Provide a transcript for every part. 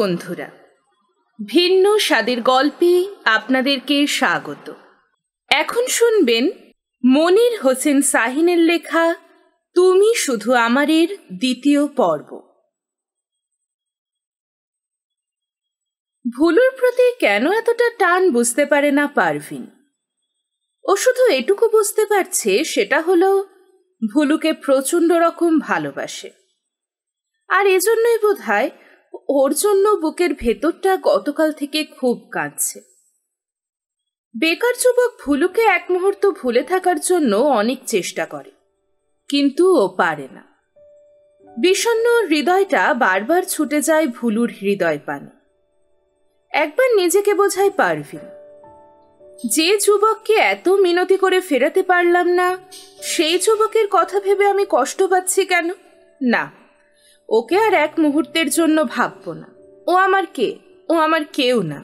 বন্ধুরা, ভিন্ন স্বাদের গল্পে আপনাদেরকে স্বাগত। এখন শুনবেন মনির হোসেন শাহিনের লেখা তুমি শুধু আমারের দ্বিতীয় পর্ব। ভুলুর প্রতি কেন এতটা টান বুঝতে পারে না পারভিন। ও শুধু এটুকু বুঝতে পারছে, সেটা হলো ভুলুকে প্রচণ্ড রকম ভালোবাসে। আর এজন্যই বোধহয় ওর জন্য বুকের ভেতরটা গতকাল থেকে খুব কাঁদছে। বেকার যুবক ভুলুকে এক মুহূর্ত ভুলে থাকার জন্য অনেক চেষ্টা করে, কিন্তু ও পারে না। বিষণ্ণ হৃদয়টা বারবার ছুটে যায় ভুলুর হৃদয় পানে। একবার নিজেকে বোঝায় পারভিন, যে যুবককে এত মিনতি করে ফেরাতে পারলাম না, সেই যুবকের কথা ভেবে আমি কষ্ট পাচ্ছি কেন? না, ওকে আর এক মুহূর্তের জন্য ভাববো না। ও আমার কে? ও আমার কেউ না।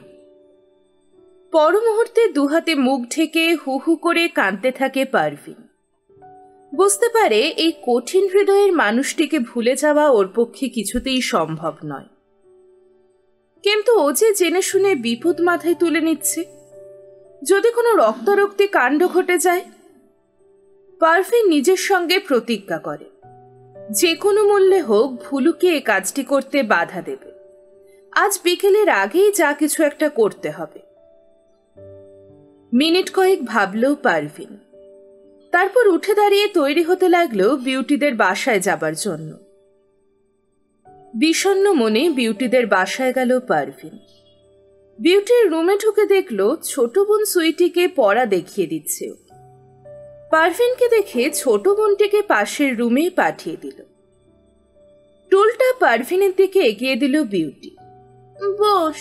পর মুহূর্তে দুহাতে মুখ ঢেকে হু হু করে কাঁদতে থাকে পারভিন। বুঝতে পারে এই কঠিন হৃদয়ের মানুষটিকে ভুলে যাওয়া ওর পক্ষে কিছুতেই সম্ভব নয়। কিন্তু ও যে জেনে শুনে বিপদ মাথায় তুলে নিচ্ছে। যদি কোনো রক্তারক্তি কাণ্ড ঘটে যায়? পারভিন নিজের সঙ্গে প্রতিজ্ঞা করে, যে কোনো মূল্যে হোক ভুলুকে এ কাজটি করতে বাধা দেবে। আজ বিকেলের আগেই যা কিছু একটা করতে হবে। মিনিট কয়েক ভাবল পারভিন। তারপর উঠে দাঁড়িয়ে তৈরি হতে লাগলো বিউটিদের বাসায় যাবার জন্য। বিষণ্ণ মনে বিউটিদের বাসায় গেল পারভিন। বিউটির রুমে ঢুকে দেখল ছোট বোন সুইটিকে পড়া দেখিয়ে দিচ্ছে। পারভিনকে দেখে ছোট বোনটিকে পাশের রুমে পাঠিয়ে দিল। টুলটা পারভিনের দিকে এগিয়ে দিল বিউটি। বস।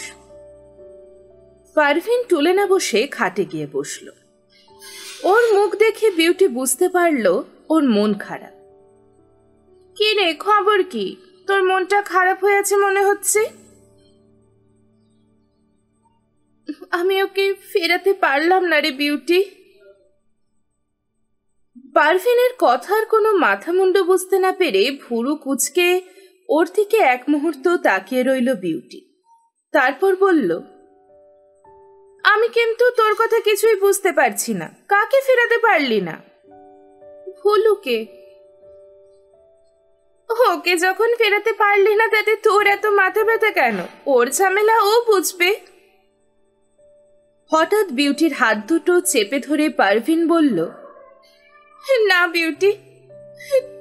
পারভিন টুলে না বসে খাটে গিয়ে বসল। ওর মুখ দেখে বিউটি বুঝতে পারল ওর মন খারাপ। কি রে, খবর কি? তোর মনটা খারাপ হয়ে আছে মনে হচ্ছে। আমি ওকে ফেরাতে পারলাম না রে বিউটি। পারভিনের কথার কোনো মাথা মুন্ডু বুঝতে না পেরে ভুরু কুঁচকে ওর দিকে এক মুহূর্ত তাকিয়ে রইল বিউটি। তারপর বলল, আমি কিন্তু তোর কথা কিছুই বুঝতে পারছি না। কাকে ফেরাতে পারলি না? ভুলুকে। ওকে যখন ফেরাতে পারলি না, তাতে তোর এত মাথা ব্যথা কেন? ওর ঝামেলা ও বুঝবে। হঠাৎ বিউটির হাত দুটো চেপে ধরে পারভিন বলল, না বিউটি,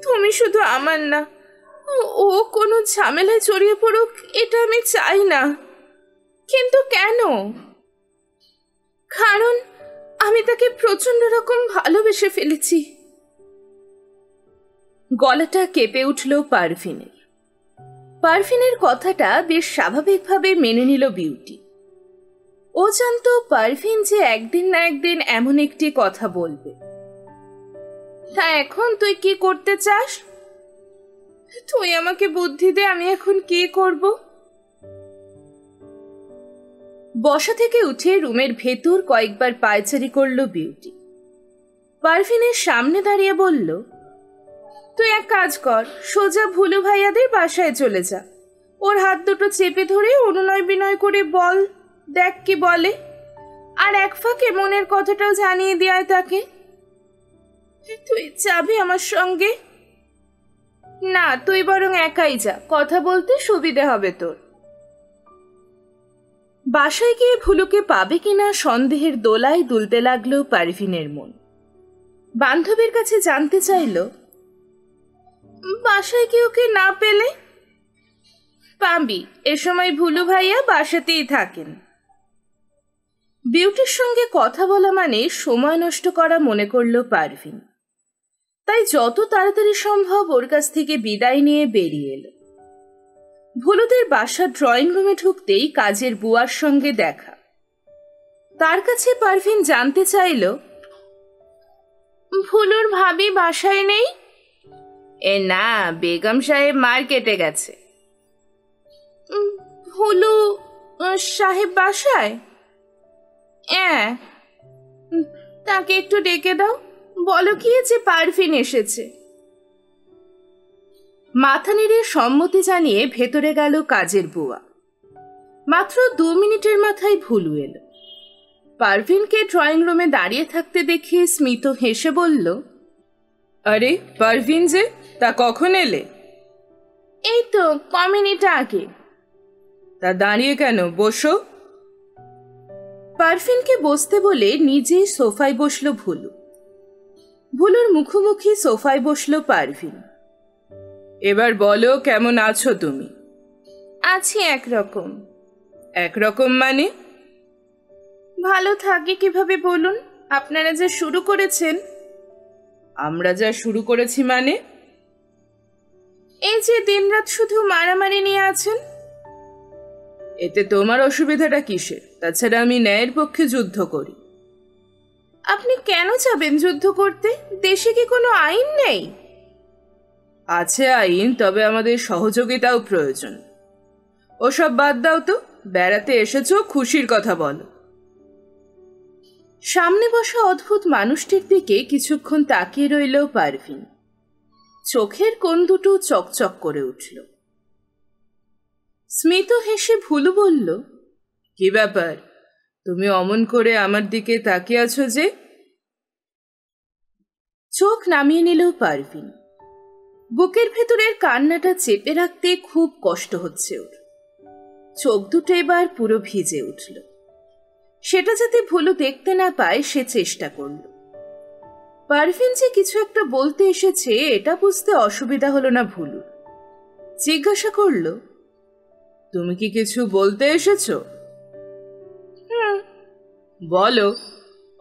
তুমি শুধু আমার না। ও কোনো ঝামেলায় জড়িয়ে পড়ুক, এটা আমি চাই না। কিন্তু কেন? কারণ আমি তাকে প্রচন্ড রকম ভালোবেসে ফেলেছি। গলাটা কেঁপে উঠল পারভিনের। পারভিনের কথাটা বেশ স্বাভাবিকভাবে মেনে নিল বিউটি। ও জানত পারভিন যে একদিন না একদিন এমন একটি কথা বলবে। তা এখন তুই কি করতে চাস? তুই আমাকে বুদ্ধি দে, আমি এখন কি করব? বসা থেকে উঠে রুমের ভেতর কয়েকবার পায়চারি করল বিউটি। পারভিনের সামনে দাঁড়িয়ে বলল, তুই এক কাজ কর, সোজা ভুলু ভাইয়াদের বাসায় চলে যা। ওর হাত দুটো চেপে ধরে অনুনয় বিনয় করে বল, দেখ কি বলে। আর এক ফাঁকে মনের কথাটাও জানিয়ে দেয় তাকে। তুই যাবি আমার সঙ্গে? না, তুই বরং একাই যা, কথা বলতে সুবিধে হবে তোর। বাসায় গিয়ে ভুলুকে পাবে কিনা সন্দেহের দোলায় দুলতে লাগলো পারভিনের মন। বান্ধবীর কাছে জানতে চাইল, বাসায় কি ওকে না পেলে? পাবি, এ সময় ভুলু ভাইয়া বাসাতেই থাকেন। বিউটির সঙ্গে কথা বলা মানে সময় নষ্ট করা মনে করল পারভিন। তাই যত তাড়াতাড়ি সম্ভব ওর কাছ থেকে বিদায় নিয়ে বেরিয়ে এলো। ভুলুদের বাসার ড্রয়িং রুমে ঢুকতেই কাজের বুয়ার সঙ্গে দেখা। তার কাছে পারভিন জানতে চাইল, ভুলুর ভাবি বাসায় নেই? এ না, বেগম সাহেব মার্কেটে গেছে। ভুলু সাহেব বাসায়? হ্যাঁ। তাকে একটু ডেকে দাও, বলো কি যে পারভিন এসেছে। মাথা নেড়ে সম্মতি জানিয়ে ভেতরে গেল কাজের বুয়া। মাত্র 2 মিনিটের মাথায় ভুলু এলো। পারভিনকে ড্রয়িং রুমে দাঁড়িয়ে থাকতে দেখে স্মিত হেসে বলল, আরে পারভিন যে, তা কখন এলে? এই তো ক মিনিট আগে। তা দাঁড়িয়ে কেন, বসো। পারভিনকে বসতে বলে নিজেই সোফায় বসলো ভুলু। ভুলুর মুখোমুখি সোফায় বসলো পারভিন। এবার বলো, কেমন আছো তুমি? আছি একরকম। একরকম মানে? ভালো থাকে কিভাবে বলুন, আপনারা যা শুরু করেছেন। আমরা যা শুরু করেছি মানে? এই যে দিনরাত শুধু মারামারি নিয়ে আছেন। এতে তোমার অসুবিধাটা কিসের? তাছাড়া আমি ন্যায়ের পক্ষে যুদ্ধ করি। আপনি কেন যাবেন যুদ্ধ করতে? দেশে কি কোনো আইন নেই? আছে আইন, তবে আমাদের সহযোগিতাও প্রয়োজন। ওসব বাদ দাও তো, বেড়াতে এসেছো, খুশির কথা বলো। সামনে বসা অদ্ভুত মানুষটির দিকে কিছুক্ষণ তাকিয়ে রইল পারভিন। চোখের কোণ দুটো চকচক করে উঠল। স্মিত হেসে ভুলু বলল, কি ব্যাপার, তুমি অমন করে আমার দিকে তাকিয়ে আছো যে? চোখ নামিয়ে নিল পারভিন। বুকের ভেতরের কান্নাটা চেপে রাখতে খুব কষ্ট হচ্ছে ওর। চোখ দুটো এবার পুরো ভিজে উঠল। সেটা যাতে ভুলু দেখতে না পায় সে চেষ্টা করল। পারভিন যে কিছু একটা বলতে এসেছে এটা বুঝতে অসুবিধা হলো না ভুলু। জিজ্ঞাসা করল, তুমি কি কিছু বলতে এসেছো? বলো,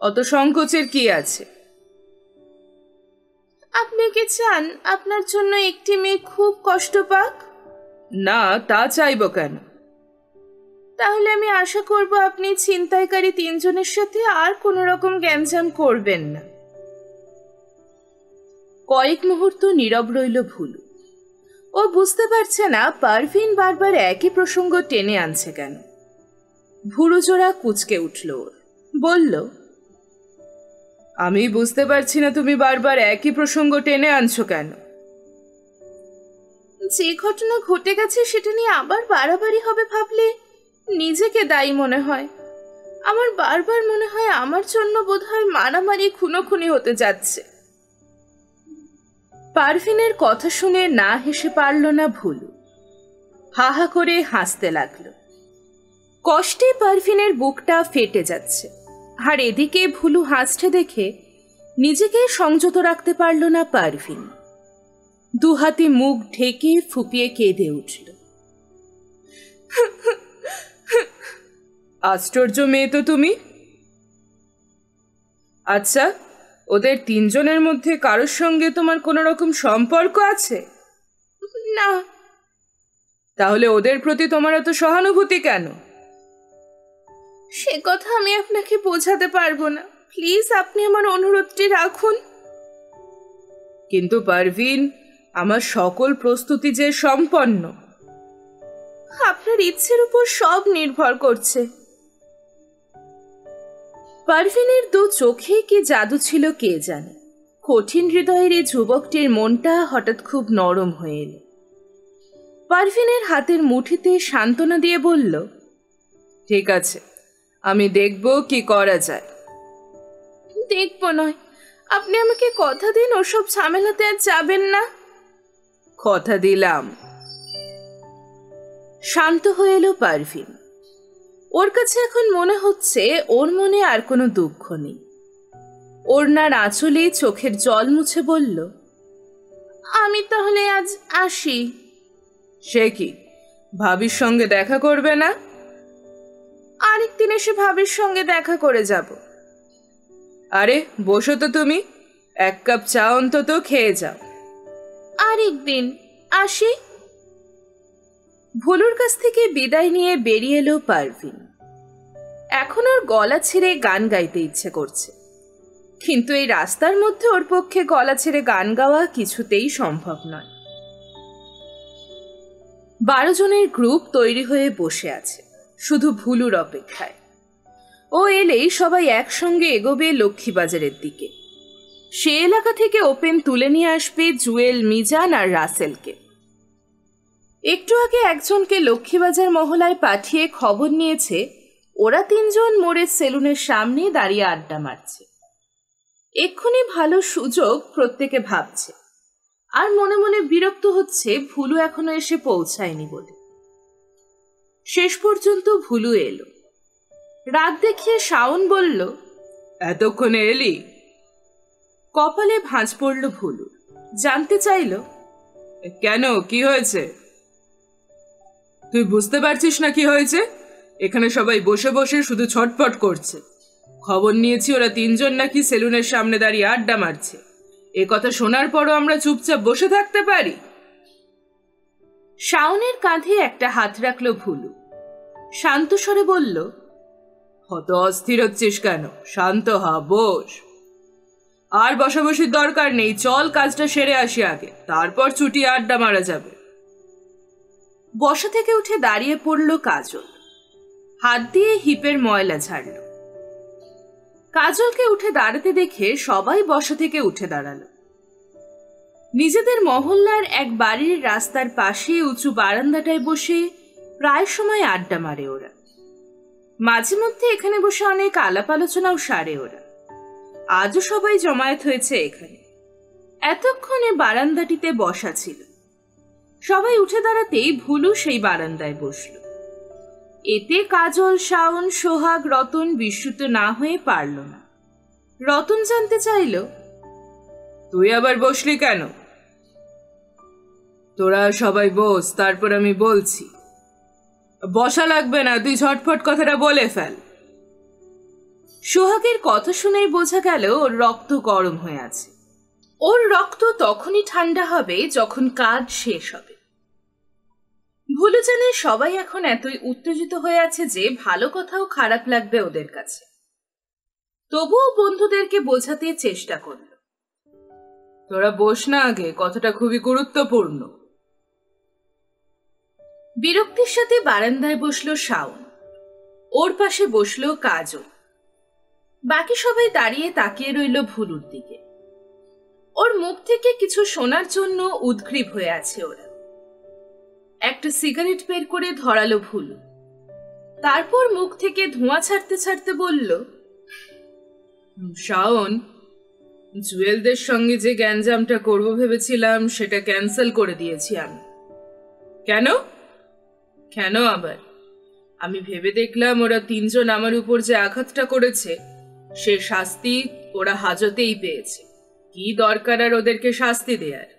অত সংকোচের কি আছে? আপনি কি চান আপনার জন্য একটি মেয়ে খুব কষ্ট পাক? না, তা চাইব কেন? তাহলে আমি আশা করব আপনি ছিনতাইকারী 3 জনের সাথে আর কোনো রকম গ্যাঞ্জাম করবেন না। কয়েক মুহূর্ত নীরব রইল ভুলু। ও বুঝতে পারছে না পারভিন বারবার একই প্রসঙ্গ টেনে আনছে কেন। ভুরুজোড়া কুঁচকে উঠল ওর। বলল, আমি বুঝতে পারছি না তুমি বারবার একই প্রসঙ্গ টেনে আনছো কেন। যে ঘটনা ঘটে গেছে সেটা নিয়ে আবার বাড়াবাড়ি হবে ভাবলে নিজেকে দায়ী মনে হয়। আমার বারবার মনে হয় আমার জন্য বোধহয় মারামারি খুনোখুনি হতে যাচ্ছে। পারভিনের কথা শুনে না হেসে পারল না ভুলু। হা হা করে হাসতে লাগলো। কষ্টে পারভিনের বুকটা ফেটে যাচ্ছে। আর এদিকে ভুলু হাসছে দেখে নিজেকে সংযত রাখতে পারল না পারভিন। 2 হাতে মুখ ঢেকে ফুপিয়ে কেঁদে উঠল। আশ্চর্য মেয়ে তো তুমি। আচ্ছা, ওদের 3 জনের মধ্যে কারোর সঙ্গে তোমার কোনো রকম সম্পর্ক আছে? না। তাহলে ওদের প্রতি তোমার এত সহানুভূতি কেন? সে কথা আমি আপনাকে বোঝাতে পারবো না। প্লিজ আপনি আমার অনুরোধটি রাখুন। কিন্তু পারভিন, আমার সকল প্রস্তুতি যে সম্পন্ন। আপনার ইচ্ছের উপর সব নির্ভর করছে। পারভিনের 2 চোখে কি জাদু ছিল কে জানে। কঠিন হৃদয়ের এই যুবকটির মনটা হঠাৎ খুব নরম হয়ে এলো। পারভিনের হাতের মুঠিতে সান্ত্বনা দিয়ে বলল, ঠিক আছে, আমি দেখব কি করা যায়। দেখব নয়, আপনি আমাকে কথা দিন ওসব ঝামেলাতে আর যাবেন না। কথা দিলাম। শান্ত হয়ে এলো পারভিন। ওর কাছে এখন মনে হচ্ছে ওর মনে আর কোনো দুঃখ নেই। ওড়নার আঁচলে চোখের জল মুছে বলল, আমি তাহলে আজ আসি। সে কি, ভাবির সঙ্গে দেখা করবে না? আরেকদিন এসে ভাবির সঙ্গে দেখা করে যাব। আরে বসো তো তুমি, 1 কাপ চা অন্তত খেয়ে যাও। আরেকদিন আসি। ভুলুর কাছ থেকে বিদায় নিয়ে বেরিয়ে এলো পারভিন। এখন ওর গলা ছেড়ে গান গাইতে ইচ্ছে করছে, কিন্তু এই রাস্তার মধ্যে ওর পক্ষে গলা ছেড়ে গান গাওয়া কিছুতেই সম্ভব নয়। 12 জনের গ্রুপ তৈরি হয়ে বসে আছে শুধু ভুলুর অপেক্ষায়। ও এলেই সবাই একসঙ্গে এগোবে লক্ষ্মীবাজারের দিকে। সে এলাকা থেকে ওপেন তুলে নিয়ে আসবে জুয়েল, মিজান আর রাসেলকে। একটু আগে একজনকে লক্ষ্মীবাজার মহলায় পাঠিয়ে খবর নিয়েছে ওরা তিনজন মোড়ের সেলুনের সামনে দাঁড়িয়ে আড্ডা মারছে। এক্ষুনি ভালো সুযোগ প্রত্যেকে ভাবছে, আর মনে মনে বিরক্ত হচ্ছে ভুলু এখনো এসে পৌঁছায়নি বলে। শেষ পর্যন্ত ভুলু এলো। রাত দেখিয়ে শাওন বলল, এতক্ষণে এলি? কপালে ভাঁজ পড়ল ভুলু। জানতে চাইল, কেন, কি হয়েছে? তুই বুঝতে পারছিস না কি হয়েছে? এখানে সবাই বসে বসে শুধু ছটফট করছে। খবর নিয়েছি ওরা তিনজন নাকি সেলুনের সামনে দাঁড়িয়ে আড্ডা মারছে। এ কথা শোনার পরও আমরা চুপচাপ বসে থাকতে পারি? শাওনের কাঁধে একটা হাত রাখলো ভুলু। শান্ত স্বরে বলল, হত অস্থির হচ্ছিস কেন? শান্ত হ, বস। আর বসাবসির দরকার নেই, চল কাজটা সেরে আসি আগে, তারপর ছুটি আড্ডা মারা যাবে। বসা থেকে উঠে দাঁড়িয়ে পড়ল কাজল। হাত দিয়ে হিপের ময়লা ঝাড়ল। কাজলকে উঠে দাঁড়াতে দেখে সবাই বসা থেকে উঠে দাঁড়ালো। নিজেদের মহল্লার এক বাড়ির রাস্তার পাশে উঁচু বারান্দাটায় বসে প্রায় সময় আড্ডা মারে ওরা। মাঝে মধ্যে এখানে বসে অনেক আলাপ আলোচনাও সারে ওরা। আজও সবাই জমায়েত হয়েছে এখানে। এতক্ষণে বারান্দাটিতে বসা ছিল। সবাই উঠে দাঁড়াতেই ভুলু সেই বারান্দায় বসল। এতে কাজল, শাওন, সোহাগ, রতন বিস্মিত না হয়ে পারল না। রতন জানতে চাইল, তুই আবার বসলি কেন? তোরা সবাই বস, তারপর আমি বলছি। বসা লাগবে না, তুই ঝটফট কথাটা বলে ফেল। সোহাগের কথা শুনেই বোঝা গেল ওর রক্ত গরম হয়ে আছে। ওর রক্ত তখনই ঠান্ডা হবে যখন কাজ শেষ হবে। ভুলু জানে সবাই এখন এতই উত্তেজিত হয়ে আছে যে ভালো কথাও খারাপ লাগবে ওদের কাছে। তবুও বন্ধুদেরকে বোঝাতে চেষ্টা করল, তোরা বস না আগে, কথাটা খুবই গুরুত্বপূর্ণ। বিরক্তির সাথে বারান্দায় বসলো শাওন। ওর পাশে বসলো কাজল। বাকি সবাই দাঁড়িয়ে তাকিয়ে রইল ভুলুর দিকে। ওর মুখ থেকে কিছু শোনার জন্য উদগ্রীব হয়ে আছে ওরা। একটা সিগারেট বের করে ধরালো ভুলু। তারপর মুখ থেকে ধোঁয়া ছাড়তে ছাড়তে বলল, শাওন, জুয়েলদের সঙ্গে যে গ্যাঞ্জামটা করব ভেবেছিলাম সেটা ক্যান্সেল করে দিয়েছি আমি। কেন? কেন আবার? আমি ভেবে দেখলাম ওরা তিনজন আমার উপর যে আঘাতটা করেছে সে শাস্তি ওরা হাজতেই পেয়েছে। কি দরকার আর ওদেরকে শাস্তি দেয়ার?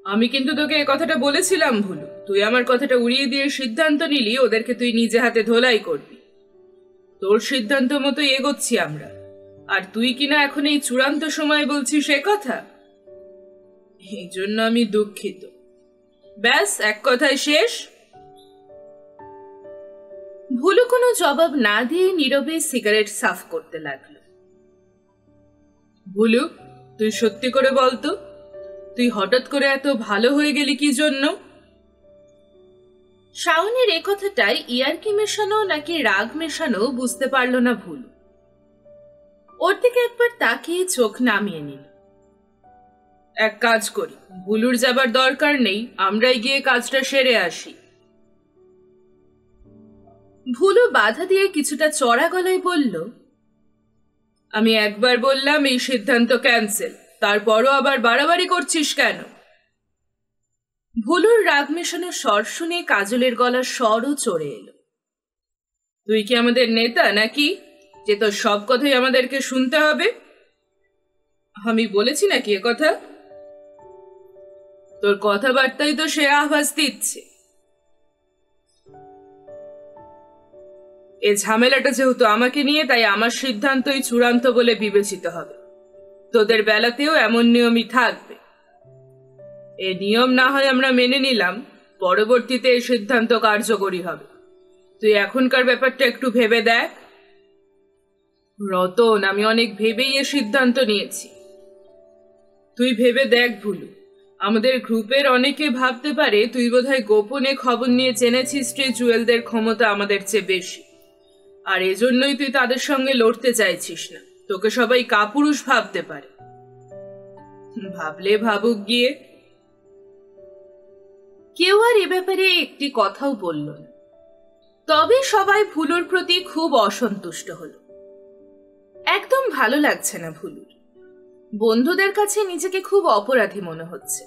আমি কিন্তু তোকে এই কথাটা বলেছিলাম ভুলু, তুই আমার কথাটা উড়িয়ে দিয়ে সিদ্ধান্ত নিলি ওদেরকে তুই নিজে হাতে ধোলাই করবি। তোর সিদ্ধান্ত মতোই এগোচ্ছি আমরা, আর তুই কিনা এখন এই চূড়ান্ত সময় বলছিস সে কথা। এই জন্য আমি দুঃখিত। ব্যাস, এক কথায় শেষ। ভুলু কোনো জবাব না দিয়ে নীরবে সিগারেট সাফ করতে লাগলো। ভুলু, তুই সত্যি করে বলতো, তুই হঠাৎ করে এত ভালো হয়ে গেলি কি জন্য? শাওনের এ কথাটাই ইয়ার্কি মেশানো নাকি রাগ মেশানো বুঝতে পারল না ভুলু। ওর দিকে একবার তাকিয়ে চোখ নামিয়ে নিল। এক কাজ করি, ভুলুর যাবার দরকার নেই, আমরাই গিয়ে কাজটা সেরে আসি। ভুলু বাধা দিয়ে কিছুটা চড়া গলায় বলল, আমি একবার বললাম এই সিদ্ধান্ত ক্যান্সেল, তারপরও আবার বাড়াবাড়ি করছিস কেন? ভুলুর রাগ মেশানো স্বর শুনে কাজলের গলার স্বরও চড়ে এলো। তুই কি আমাদের নেতা নাকি যে তোর সব কথাই আমাদেরকে শুনতে হবে? আমি বলেছি নাকি এ কথা? তোর কথাবার্তাই তো সে আভাস দিচ্ছে। এ ঝামেলাটা যেহেতু আমাকে নিয়ে, তাই আমার সিদ্ধান্তই চূড়ান্ত বলে বিবেচিত হবে। তোদের বেলাতেও এমন নিয়মই থাকবে। এ নিয়ম না হয় আমরা মেনে নিলাম, পরবর্তীতে এই সিদ্ধান্ত কার্যকরী হবে। তুই এখনকার ব্যাপারটা একটু ভেবে দেখ। রতন, আমি অনেক ভেবেই এ সিদ্ধান্ত নিয়েছি। তুই ভেবে দেখ ভুলু, আমাদের গ্রুপের অনেকে ভাবতে পারে তুই বোধহয় গোপনে খবর নিয়ে জেনেছিস যে জুয়েলদের ক্ষমতা আমাদের চেয়ে বেশি, আর এজন্যই তুই তাদের সঙ্গে লড়তে চাইছিস না। তোকে সবাই কাপুরুষ ভাবতে পারে। ভাবলে ভাবুক গিয়ে। কেউ আর এ ব্যাপারে একটি কথাও বলল না। তবে সবাই ভুলুর প্রতি খুব অসন্তুষ্ট হলো। একদম ভালো লাগছে না ভুলুর। বন্ধুদের কাছে নিজেকে খুব অপরাধী মনে হচ্ছে।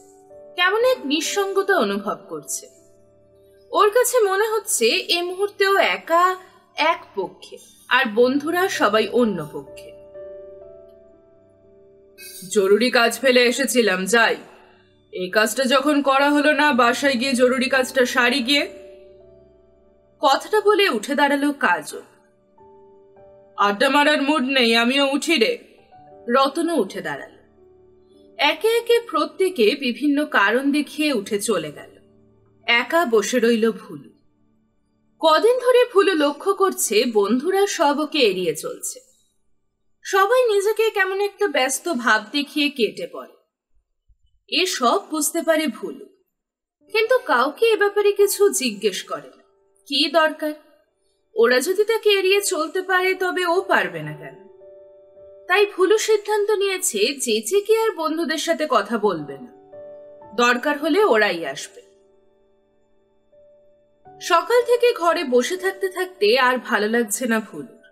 কেমন এক নিঃসঙ্গতা অনুভব করছে। ওর কাছে মনে হচ্ছে এই মুহূর্তেও একা এক পক্ষে, আর বন্ধুরা সবাই অন্য পক্ষে। জরুরি কাজ ফেলে এসেছিলাম, যাই। এই কাজটা যখন করা হলো না, বাসায় গিয়ে জরুরি কাজটা সারি গিয়ে। কথাটা বলে উঠে দাঁড়ালো কাজল। আড্ডা মারার মুড নেই, আমিও উঠি রে। রতনও উঠে দাঁড়াল। একে একে প্রত্যেকে বিভিন্ন কারণ দেখিয়ে উঠে চলে গেল। একা বসে রইল ভুলু। কদিন ধরে ভুলু লক্ষ্য করছে বন্ধুরা সব ওকে এড়িয়ে চলছে। সবাই নিজেকে কেমন একটা ব্যস্ত ভাব দেখিয়ে কেটে পড়ে। এ সব বুঝতে পারে ভুলু, কিন্তু কাউকে এ ব্যাপারে কিছু জিজ্ঞেস করে না। কি দরকার? ওরা যদি তাকে এড়িয়ে চলতে পারে তবে ও পারবে না কেন? তাই ভুলু সিদ্ধান্ত নিয়েছে চেঁচে আর বন্ধুদের সাথে কথা বলবে না। দরকার হলে ওরাই আসবে। সকাল থেকে ঘরে বসে থাকতে থাকতে আর ভালো লাগছে না ভুলুর।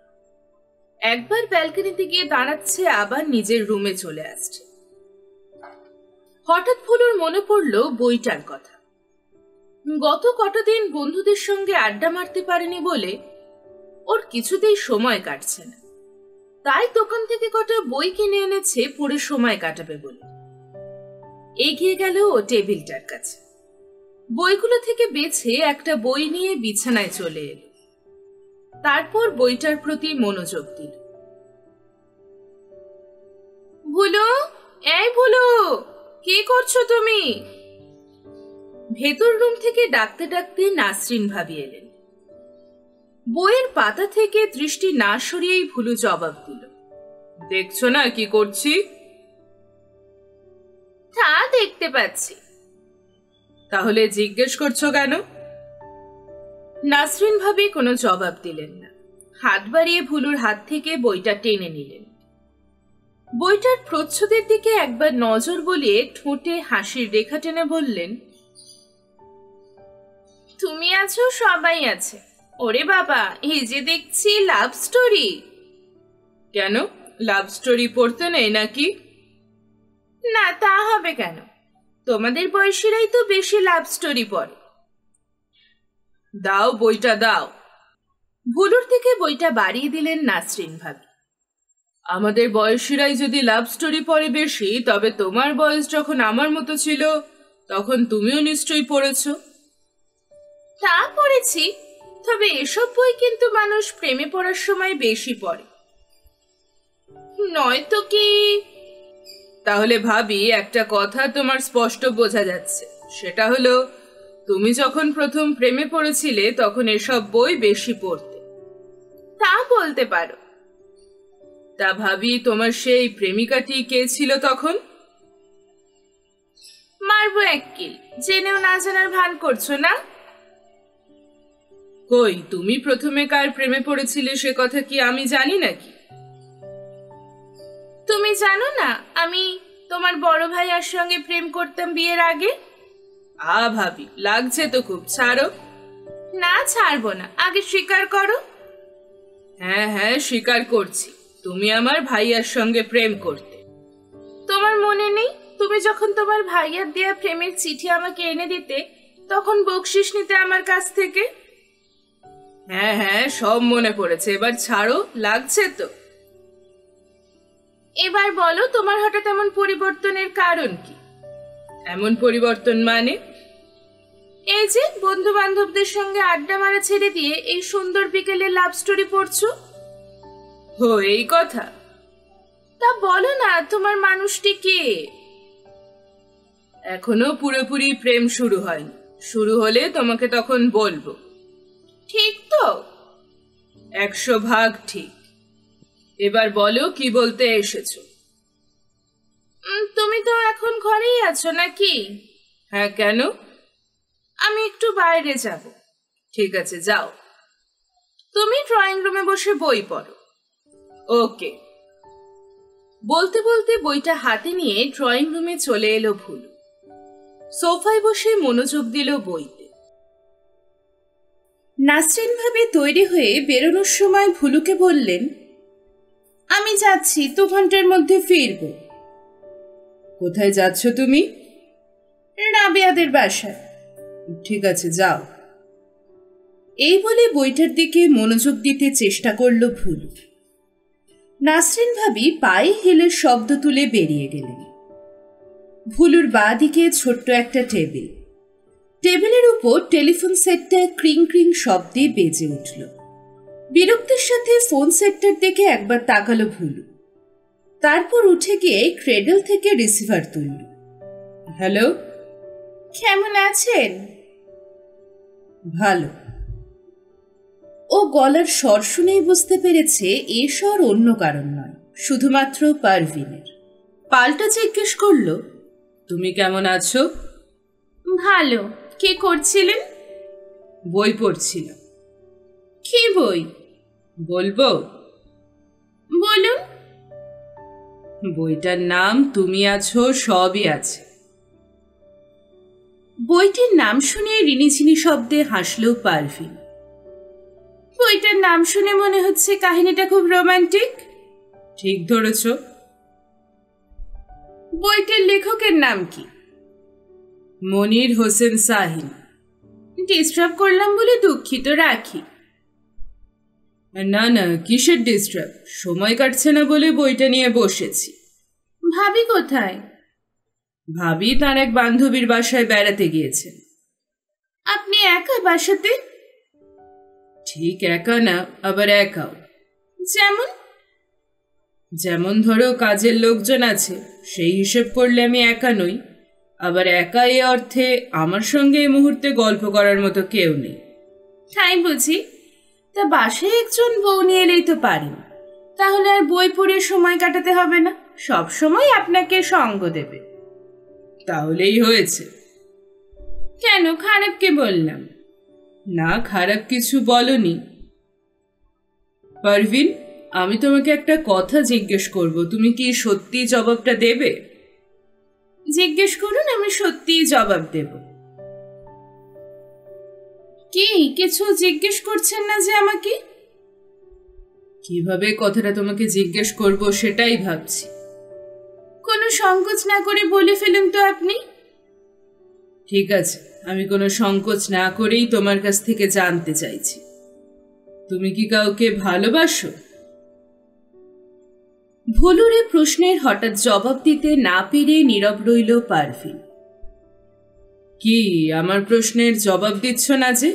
একবার ব্যালকনিতে গিয়ে দাঁড়াচ্ছে, আবার নিজের রুমে চলে আসছে। হঠাৎ ভুলুর মনে পড়ল বইটার কথা। গত কটা দিন বন্ধুদের সঙ্গে আড্ডা মারতে পারেনি বলে ওর কিছুতেই সময় কাটছে না। তাই দোকান থেকে কটা বই কিনে এনেছে পড়ে সময় কাটাবে বলে। এগিয়ে গেল ও টেবিলটার কাছে। বইগুলো থেকে বেছে একটা বই নিয়ে বিছানায় চলে এলো। তারপর বইটার প্রতি মনোযোগ দিল। ভুলু, এই ভুলু, কি করছো তুমি? ভেতর রুম থেকে ডাকতে ডাকতে নাসরিন ভাবি এলেন। বইয়ের পাতা থেকে দৃষ্টি না সরিয়েই ভুলু জবাব দিল, দেখছো না কি করছি? তা দেখতে পাচ্ছি। তাহলে জিজ্ঞেস করছো কেন? নাসরিন ভাবি কোনো জবাব দিলেন না। হাত বাড়িয়ে ভুলুর হাত থেকে বইটা টেনে নিলেন। বইটার প্রচ্ছদের দিকে একবার নজর বুলিয়ে ঠোঁটে হাসির রেখা টেনে বললেন, তুমি আছো, সবাই আছে। ওরে বাবা, এই যে দেখছি লাভ স্টোরি। কেন, লাভ স্টোরি পড়তে নেই নাকি? না, তা হবে কেন? তোমাদের বয়সীরাই তো বেশি লাভ স্টোরি পড়ে। দাও বইটা দাও। ভুলুর থেকে বইটা বাড়িয়ে দিলেন নাসরিন ভাবি। আমাদের বয়সীরাই যদি লাভ স্টোরি পড়ে বেশি, তবে তোমার বয়স যখন আমার মতো ছিল তখন তুমিও নিশ্চয়ই পড়েছো। তা পড়েছি, তবে এসব বই কিন্তু মানুষ প্রেমে পড়ার সময় বেশি পড়ে, নয়তো কি? তাহলে ভাবি, একটা কথা তোমার স্পষ্ট বোঝা যাচ্ছে, সেটা হলো তুমি যখন প্রথম প্রেমে পড়েছিলে তখন এসব বই বেশি পড়তে। তা বলতে পারো। তা ভাবি, তোমার সেই প্রেমিকাটি কে ছিল তখন? মারবো এক কিল, জেনেও না জানার ভান করছো না? কই, তুমি প্রথমে কার প্রেমে পড়েছিলে সে কথা কি আমি জানি নাকি? তুমি জানো না আমি তোমার বড় ভাইয়ার সঙ্গে প্রেম করতাম বিয়ের আগে? ভাবি, লাগছে তো খুব, ছাড়ো। না, ছাড়বো না, আগে স্বীকার করো। হ্যাঁ হ্যাঁ, স্বীকার করছি, তুমি আমার ভাইয়ার সঙ্গে প্রেম করতে। তোমার মনে নেই, তুমি যখন তোমার ভাইয়ার দেয়া প্রেমের চিঠি আমাকে এনে দিতে, তখন বকশিশ নিতে আমার কাছ থেকে? হ্যাঁ হ্যাঁ, সব মনে পড়েছে, এবার ছাড়ো, লাগছে তো। এবার বলো, তোমার হঠাৎ এমন পরিবর্তনের কারণ কি? এমন পরিবর্তন মানে? এই যে বন্ধু বান্ধবদের সঙ্গে আড্ডা মারা ছেড়ে দিয়ে এই সুন্দর বিকেলে লাভ স্টোরি পড়ছো। ও, এই কথা? তা বলো না, তোমার মানুষটি কে? এখনো পুরোপুরি প্রেম শুরু হয়নি, শুরু হলে তোমাকে তখন বলবো। ঠিক তো? 100% ঠিক। এবার বলো, কি বলতে এসেছো? তুমি তো এখন ঘরেই আছো নাকি? হ্যাঁ, কেন? আমি একটু বাইরে যাব। ঠিক আছে, যাও। তুমি ড্রয়িং রুমে বসে বই পড়ো। ওকে। বলতে বলতে বইটা হাতে নিয়ে ড্রয়িং রুমে চলে এলো ভুলু। সোফায় বসে মনোযোগ দিল বইতে। নাসরিন ভাবি তৈরি হয়ে বেরোনোর সময় ভুলুকে বললেন, আমি যাচ্ছি, 2 ঘন্টার মধ্যে ফিরব। কোথায় যাচ্ছ তুমি? রাবেয়াদের বাসায়। ঠিক আছে, যাও। এই বলে বইটার দিকে মনোযোগ দিতে চেষ্টা করল ভুলু। নাসরিন ভাবি পায়ে হিলের শব্দ তুলে বেরিয়ে গেলেন। ভুলুর বাঁ দিকে ছোট্ট একটা টেবিল। টেবিলের উপর টেলিফোন সেটটা ক্রিং ক্রিং শব্দে বেজে উঠল। বিরক্তির সাথে ফোন সেটটার দিকে একবার তাকালো ভুলু। তারপর উঠে গিয়ে ক্রেডল থেকে রিসিভার তুলল। হ্যালো, কেমন আছেন? ভালো। ও গলার স্বর শুনেই বুঝতে পেরেছে এ স্বর অন্য কারণ নয়, শুধুমাত্র পারভিনের। পাল্টা জিজ্ঞেস করল, তুমি কেমন আছো? ভালো। কি করছিলেন? বই পড়ছিলাম। কি বই? বলবো? বলুন। বইটার নাম তুমি আছো সবই আছে। বইটির নাম শুনে রিনিঝিনি শব্দে হাসল পারভিন। বইটার নাম শুনে মনে হচ্ছে কাহিনীটা খুব রোমান্টিক। ঠিক ধরেছ। বইটার লেখকের নাম কি? মনির হোসেন শাহিন। ডিস্টার্ব করলাম বলে দুঃখিত, রাখি। না না, কিসের ডিস্টার্ব? সময় কাটছে না বলে বইটা নিয়ে বসেছি। ভাবি কোথায়? ভাবি তার এক বান্ধবীর বাসায় বেড়াতে গিয়েছেন। আপনি একা বাসাতে? ঠিক একা না, আবার একাও। যেমন? যেমন ধরো কাজের লোকজন আছে, সেই হিসেব করলে আমি একা নই। আবার একা এ অর্থে আমার সঙ্গে এই মুহূর্তে গল্প করার মতো কেউ নেই। তাই বুঝি? তা বাসায় একজন বউ নিয়ে এলেই তো পারেন। তাহলে আর বই পড়ে সময় কাটাতে হবে না, সব সময় আপনাকে সঙ্গ দেবে। তাহলেই হয়েছে। কেন, খারাপ কে বললাম? না, খারাপ কিছু বলনি। পারভিন, আমি তোমাকে একটা কথা জিজ্ঞেস করব, তুমি কি সত্যি জবাবটা দেবে? জিজ্ঞেস করুন, আমি সত্যিই জবাব দেব। কি কিছু জিজ্ঞেস করছেন না যে আমাকে? কিভাবে কথাটা তোমাকে জিজ্ঞেস করব সেটাই ভাবছি। কোনো সংকোচ না করে বলে ফেলুন তো আপনি। ঠিক আছে, আমি কোনো সংকোচ না করেই তোমার কাছ থেকে জানতে চাইছি, তুমি কি কাউকে ভালোবাসো? ভুলুরে প্রশ্নের হঠাৎ জবাব দিতে না পেরে নীরব রইল পারভিন। কি, আমার প্রশ্নের জবাব দিচ্ছ না যে?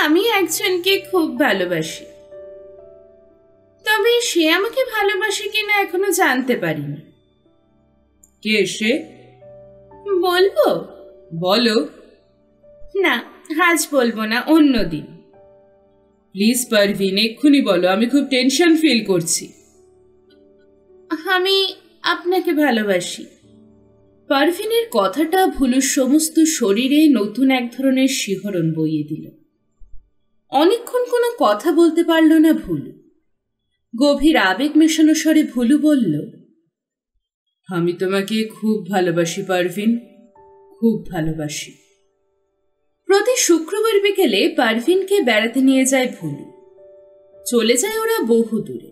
আমি একজনকে খুব ভালোবাসি, তবে সে আমাকে ভালোবাসে কিনা এখনো জানতে পারিনি। কে সে? বলবো? বলো। না, আজ বলবো না, অন্যদিন। প্লিজ পারভিন, এক্ষুনি বলো, আমি খুব টেনশন ফিল করছি। আমি আপনাকে ভালোবাসি। পারভিনের কথাটা ভুলুর সমস্ত শরীরে নতুন এক ধরনের শিহরণ বইয়ে দিল। অনেকক্ষণ কোনো কথা বলতে পারল না ভুলু। গভীর আবেগ মেশানো স্বরে ভুলু বলল, আমি তোমাকে খুব ভালোবাসি পারভিন, খুব ভালোবাসি। প্রতি শুক্রবার বিকেলে পারভিনকে বেড়াতে নিয়ে যায় ভুলু। চলে যায় ওরা বহু দূরে।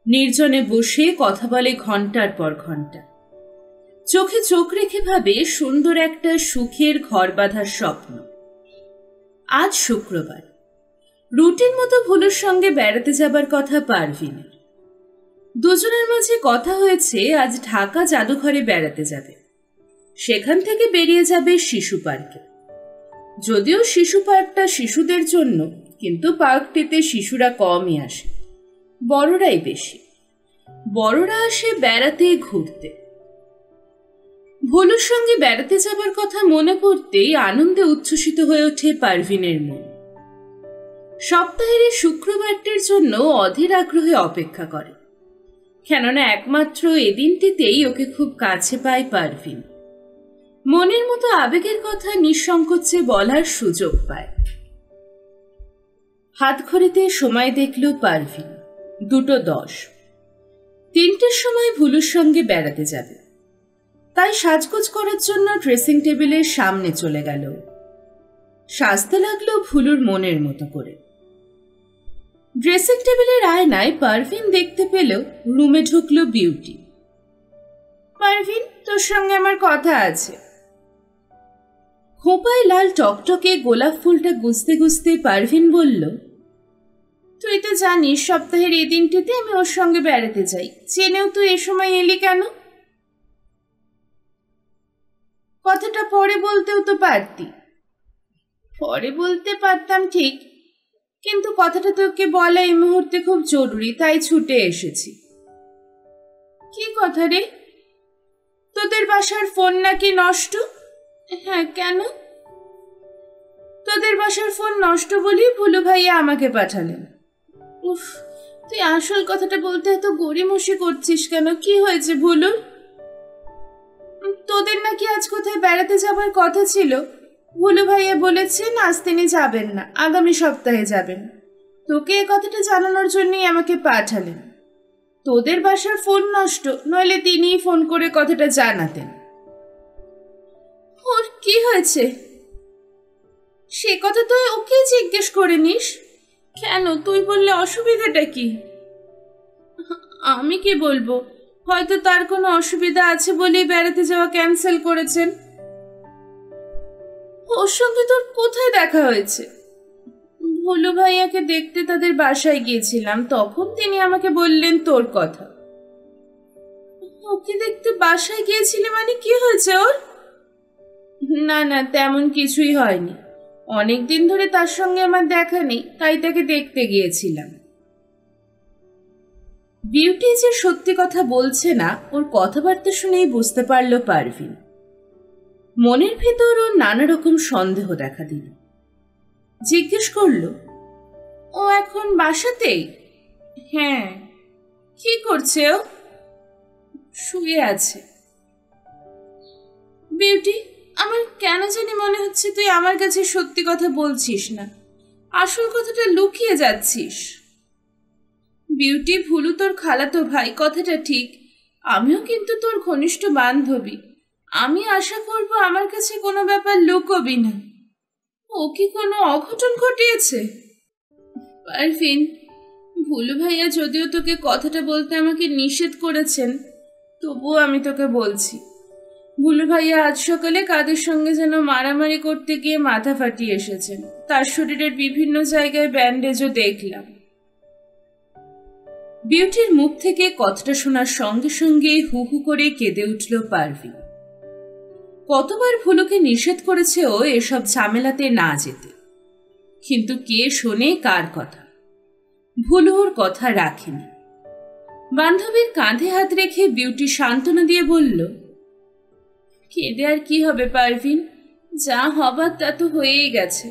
নির্জনে বসে কথা বলে ঘন্টার পর ঘন্টা। চোখে চোখ রেখে ভাবে সুন্দর একটা সুখের ঘর বাঁধার স্বপ্ন। আজ শুক্রবার, রুটিন মতো ভুলুর সঙ্গে বেড়াতে যাবার কথা পারভিনের। দুজনের মাঝে কথা হয়েছে আজ ঢাকা জাদুঘরে বেড়াতে যাবে। সেখান থেকে বেরিয়ে যাবে শিশু পার্কে। যদিও শিশু পার্কটা শিশুদের জন্য, কিন্তু পার্কটিতে শিশুরা কমই আসে, বড়রাই বেশি। বড়রা আসে বেড়াতে, ঘুরতে। ভুলুর সঙ্গে বেড়াতে যাবার কথা মনে পড়তেই আনন্দে উচ্ছ্বসিত হয়ে ওঠে পারভিনের মন। সপ্তাহের এই শুক্রবারটির জন্য অধীর আগ্রহে অপেক্ষা করে, কেননা একমাত্র এদিনটিতেই ওকে খুব কাছে পায় পারভিন। মনের মতো আবেগের কথা নিঃসংকোচে বলার সুযোগ পায়। হাত ঘড়িতে সময় দেখল পারভিন, 2:10। 3টের সময় ভুলুর সঙ্গে বেড়াতে যাবে। তাই সাজগোজ করার জন্য ড্রেসিং টেবিলের সামনে চলে গেল। সাজতে লাগলো ভুলুর মনের মতো করে। ড্রেসিং টেবিলের আয়নায় পারভিন দেখতে পেল রুমে ঢুকলো বিউটি। পারভিন, তোর সঙ্গে আমার কথা আছে। খোঁপায় লাল টকটকে গোলাপ ফুলটা গুছতে গুছতে পারভিন বলল, তুই তো জানিস সপ্তাহের এই দিনটিতে আমি ওর সঙ্গে বেড়াতে যাই, জেনেও তুই এ সময় এলি কেন? কথাটা পরে বলতেও তো পারতি। পরে বলতে পারতাম ঠিক, কিন্তু কথাটা তোকে বলা এই মুহূর্তে খুব জরুরি, তাই ছুটে এসেছি। কি কথা রে? তোদের বাসার ফোন নাকি নষ্ট? হ্যাঁ, কেন? তোদের বাসার ফোন নষ্ট বলেই ভুলু ভাইয়া আমাকে পাঠালেন। উফ, তুই আসল কথাটা বলতে এত গড়িমসি করছিস কেন? কি হয়েছে ভুলু? তোদের নাকি আজ কোথায় বেড়াতে যাবার কথা ছিল। ভুলু ভাইয়া বলেছেন আজ তিনি যাবেন না, আগামী সপ্তাহে যাবেন। তোকে এ কথাটা জানানোর জন্যই আমাকে পাঠালেন। তোদের বাসার ফোন নষ্ট, নইলে তিনিই ফোন করে কথাটা জানাতেন। ওর কি হয়েছে সে কথা তুই ওকে জিজ্ঞেস করে নিস কেন? তুই বললে অসুবিধাটা কি? আমি কি বলবো? হয়তো তার কোনো অসুবিধা আছে বলেই বেড়াতে যাওয়া ক্যান্সেল করেছেন। ওর সঙ্গে তোর কোথায় দেখা হয়েছে? ভুলু ভাইয়াকে দেখতে তাদের বাসায় গিয়েছিলাম, তখন তিনি আমাকে বললেন তোর কথা। ওকে দেখতে বাসায় গিয়েছিলি মানে কি হয়েছে ওর? না না, তেমন কিছুই হয়নি। অনেকদিন ধরে তার সঙ্গে আমার দেখা নেই, তাই তাকে দেখতে গিয়েছিলাম। বিউটি যে সত্যি কথা বলছে না, ওর কথাবার্তা শুনেই বুঝতে পারল পারভিন। মনের ভেতর ওর নানা রকম সন্দেহ দেখা দিল। জিজ্ঞেস করল, ও এখন বাসাতেই? হ্যাঁ। কি করছে ও? শুয়ে আছে। বিউটি, আমার কেন জানি মনে হচ্ছে তুই আমার কাছে সত্যি কথা বলছিস না, আসল কথাটা লুকিয়ে যাচ্ছিস। বিউটি, ভুলু তোর খালাতো ভাই, কথাটা ঠিক। আমিও কিন্তু তোর ঘনিষ্ঠ বান্ধবী। আমি আশা করব আমার কাছে কোনো ব্যাপার লুকোবি না। ও কি কোনো অঘটন ঘটিয়েছে? পারভিন, ভুলু ভাইয়া যদিও তোকে কথাটা বলতে আমাকে নিষেধ করেছেন, তবুও আমি তোকে বলছি। ভুলু ভাইয়া আজ সকালে কাদের সঙ্গে যেন মারামারি করতে গিয়ে মাথা ফাটিয়ে এসেছেন। তার শরীরের বিভিন্ন জায়গায় ব্যান্ডেজও দেখলাম। বিউটির মুখ থেকে কথাটা শোনার সঙ্গে সঙ্গে হু হু করে কেঁদে উঠল পারভিন। কতবার ভুলুকে নিষেধ করেছে ও এসব ঝামেলাতে না যেতে, কিন্তু কে শোনে কার কথা? ভুলু ওর কথা রাখেনি। বান্ধবীর কাঁধে হাত রেখে বিউটি সান্ত্বনা দিয়ে বলল, কেঁদে আর কি হবে পারভিন? যা হবার তা তো হয়েই গেছে।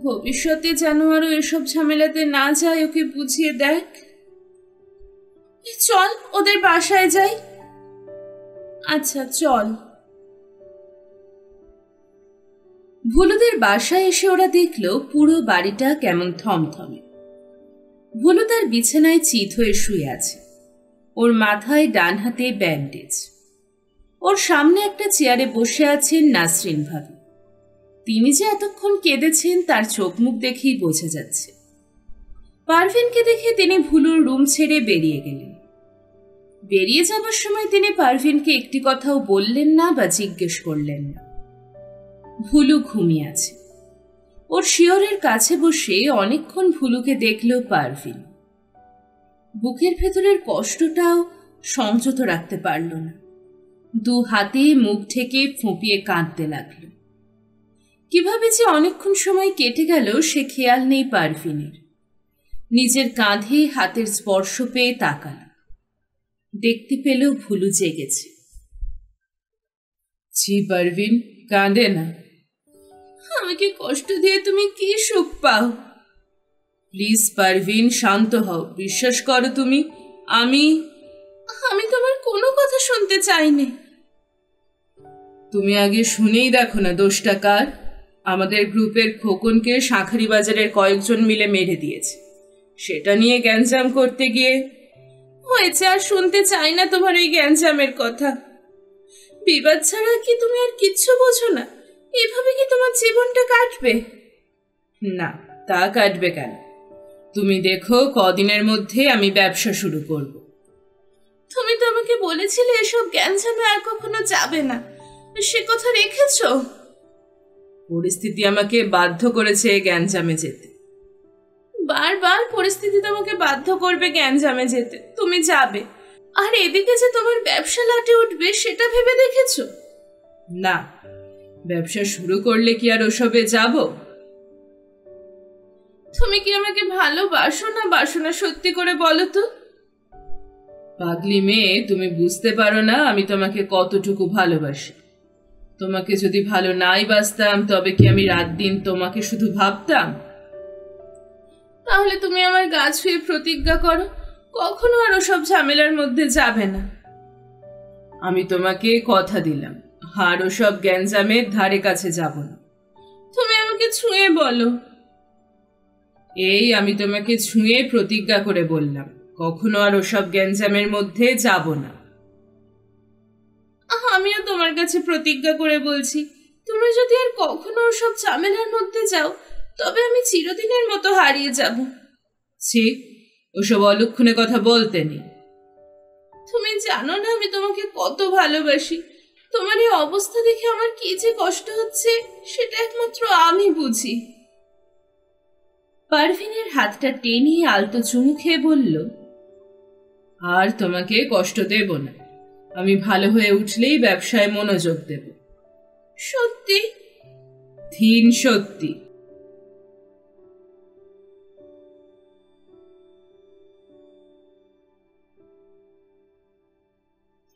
ভবিষ্যতে যেন আরো এসব ঝামেলাতে না যায়, ওকে বুঝিয়ে দেখ। চল ওদের বাসায় যাই। আচ্ছা চল। ভুলুদের বাসায় এসে ওরা দেখল পুরো বাড়িটা কেমন থমথমে। ভুলু তার বিছানায় চিত হয়ে শুয়ে আছে। ওর মাথায় ডান হাতে ব্যান্ডেজ। ওর সামনে একটা চেয়ারে বসে আছেন নাসরিন ভাবি। তিনি যে এতক্ষণ কেঁদেছেন তার চোখ মুখ দেখেই বোঝা যাচ্ছে। পারভিনকে দেখে তিনি ভুলুর রুম ছেড়ে বেরিয়ে গেলেন। বেরিয়ে যাবার সময় তিনি পারভিনকে একটি কথাও বললেন না বা জিজ্ঞেস করলেন না। ভুলু ঘুমিয়ে আছে। ওর শিয়রের কাছে বসে অনেকক্ষণ ভুলুকে দেখল পারভিন। বুকের ভেতরের কষ্টটাও সংযত রাখতে পারল না। দু হাতে মুখ ঢেকে ফুঁপিয়ে কাঁদতে লাগল। কিভাবে যে অনেকক্ষণ সময় কেটে গেল সে খেয়াল নেই পারভিনের। নিজের কাঁধে হাতের স্পর্শ পেয়ে তাকাল। দেখতে পেল ভুলু জেগেছে। জি পারভিন, কাঁদে না। আমাকে কষ্ট দিয়ে তুমি কি সুখ পাও? প্লিজ পারভিন, শান্ত হও। বিশ্বাস করো তুমি, আমি তোমার কোনো কথা শুনতে চাইনি। তুমি আগে শুনেই দেখো না দোষটা কার। আমাদের গ্রুপের খোকনকে শাঁখারি বাজারের কয়েকজন মিলে মেরে দিয়েছে। সেটা নিয়ে গ্যাঞ্জাম করতে গিয়ে হয়েছে। আর শুনতে চাই না তোমার ওই গ্যাঞ্জামের কথা। বিবাদ ছাড়া কি তুমি আর কিচ্ছু বোঝো না? এভাবে কি তোমার জীবনটা কাটবে? না, তা কাটবে কেন? তুমি দেখো, কদিনের মধ্যে আমি ব্যবসা শুরু করব। তুমি তো আমাকে বলেছিলে এসব গ্যাঞ্জামে আর কখনো যাবে না, সে কথা রেখেছো? পরিস্থিতি আমাকে বাধ্য করেছে গ্যাঞ্জামে যেতে। বারবার পরিস্থিতি তোমাকে বাধ্য করবে গ্যাঞ্জামে যেতে, তুমি যাবে। আর এদিকে যে তোমার ব্যবসা লাটে উঠবে সেটা ভেবে দেখেছো? না, ব্যবসা শুরু করলে কি আর ওসবে যাব? তুমি কি আমাকে ভালোবাসো না বাসো না, সত্যি করে বলো তো। পাগলি মেয়ে, তুমি বুঝতে পারো না আমি তোমাকে কতটুকু ভালোবাসি। তোমাকে যদি ভালো নাই বাসতাম তবে কি আমি রাত দিন তোমাকে শুধু ভাবতাম? তাহলে তুমি আমার গা ছুঁয়ে প্রতিজ্ঞা করো কখনো আর ওসব ঝামেলার মধ্যে যাবে না। আমি তোমাকে কথা দিলাম, আর ওসব গ্যাঞ্জামের ধারে কাছে যাব না। তুমি আমাকে ছুঁয়ে বলো। এই আমি তোমাকে ছুঁয়ে প্রতিজ্ঞা করে বললাম, কখনো আর ওসব গ্যাঞ্জামের মধ্যে যাব না। আমিও তোমার কাছে প্রতিজ্ঞা করে বলছি, তুমি যদি আর কখনো ওসব ঝামেলার মধ্যে যাও তবে আমি চিরদিনের মতো হারিয়ে যাব। ছি, ওসব অলক্ষণে কথা বলতে নেই। তুমি জানো না আমি তোমাকে কত ভালোবাসি। তোমার এই অবস্থা দেখে আমার কি যে কষ্ট হচ্ছে সেটা একমাত্র আমি বুঝি। পারভিনের হাতটা টেনে আলতো চুমু খেয়ে বলল, আর তোমাকে কষ্ট দেব না। আমি ভালো হয়ে উঠলেই ব্যবসায় মনোযোগ দেব। সত্যি? ধীন সত্যি।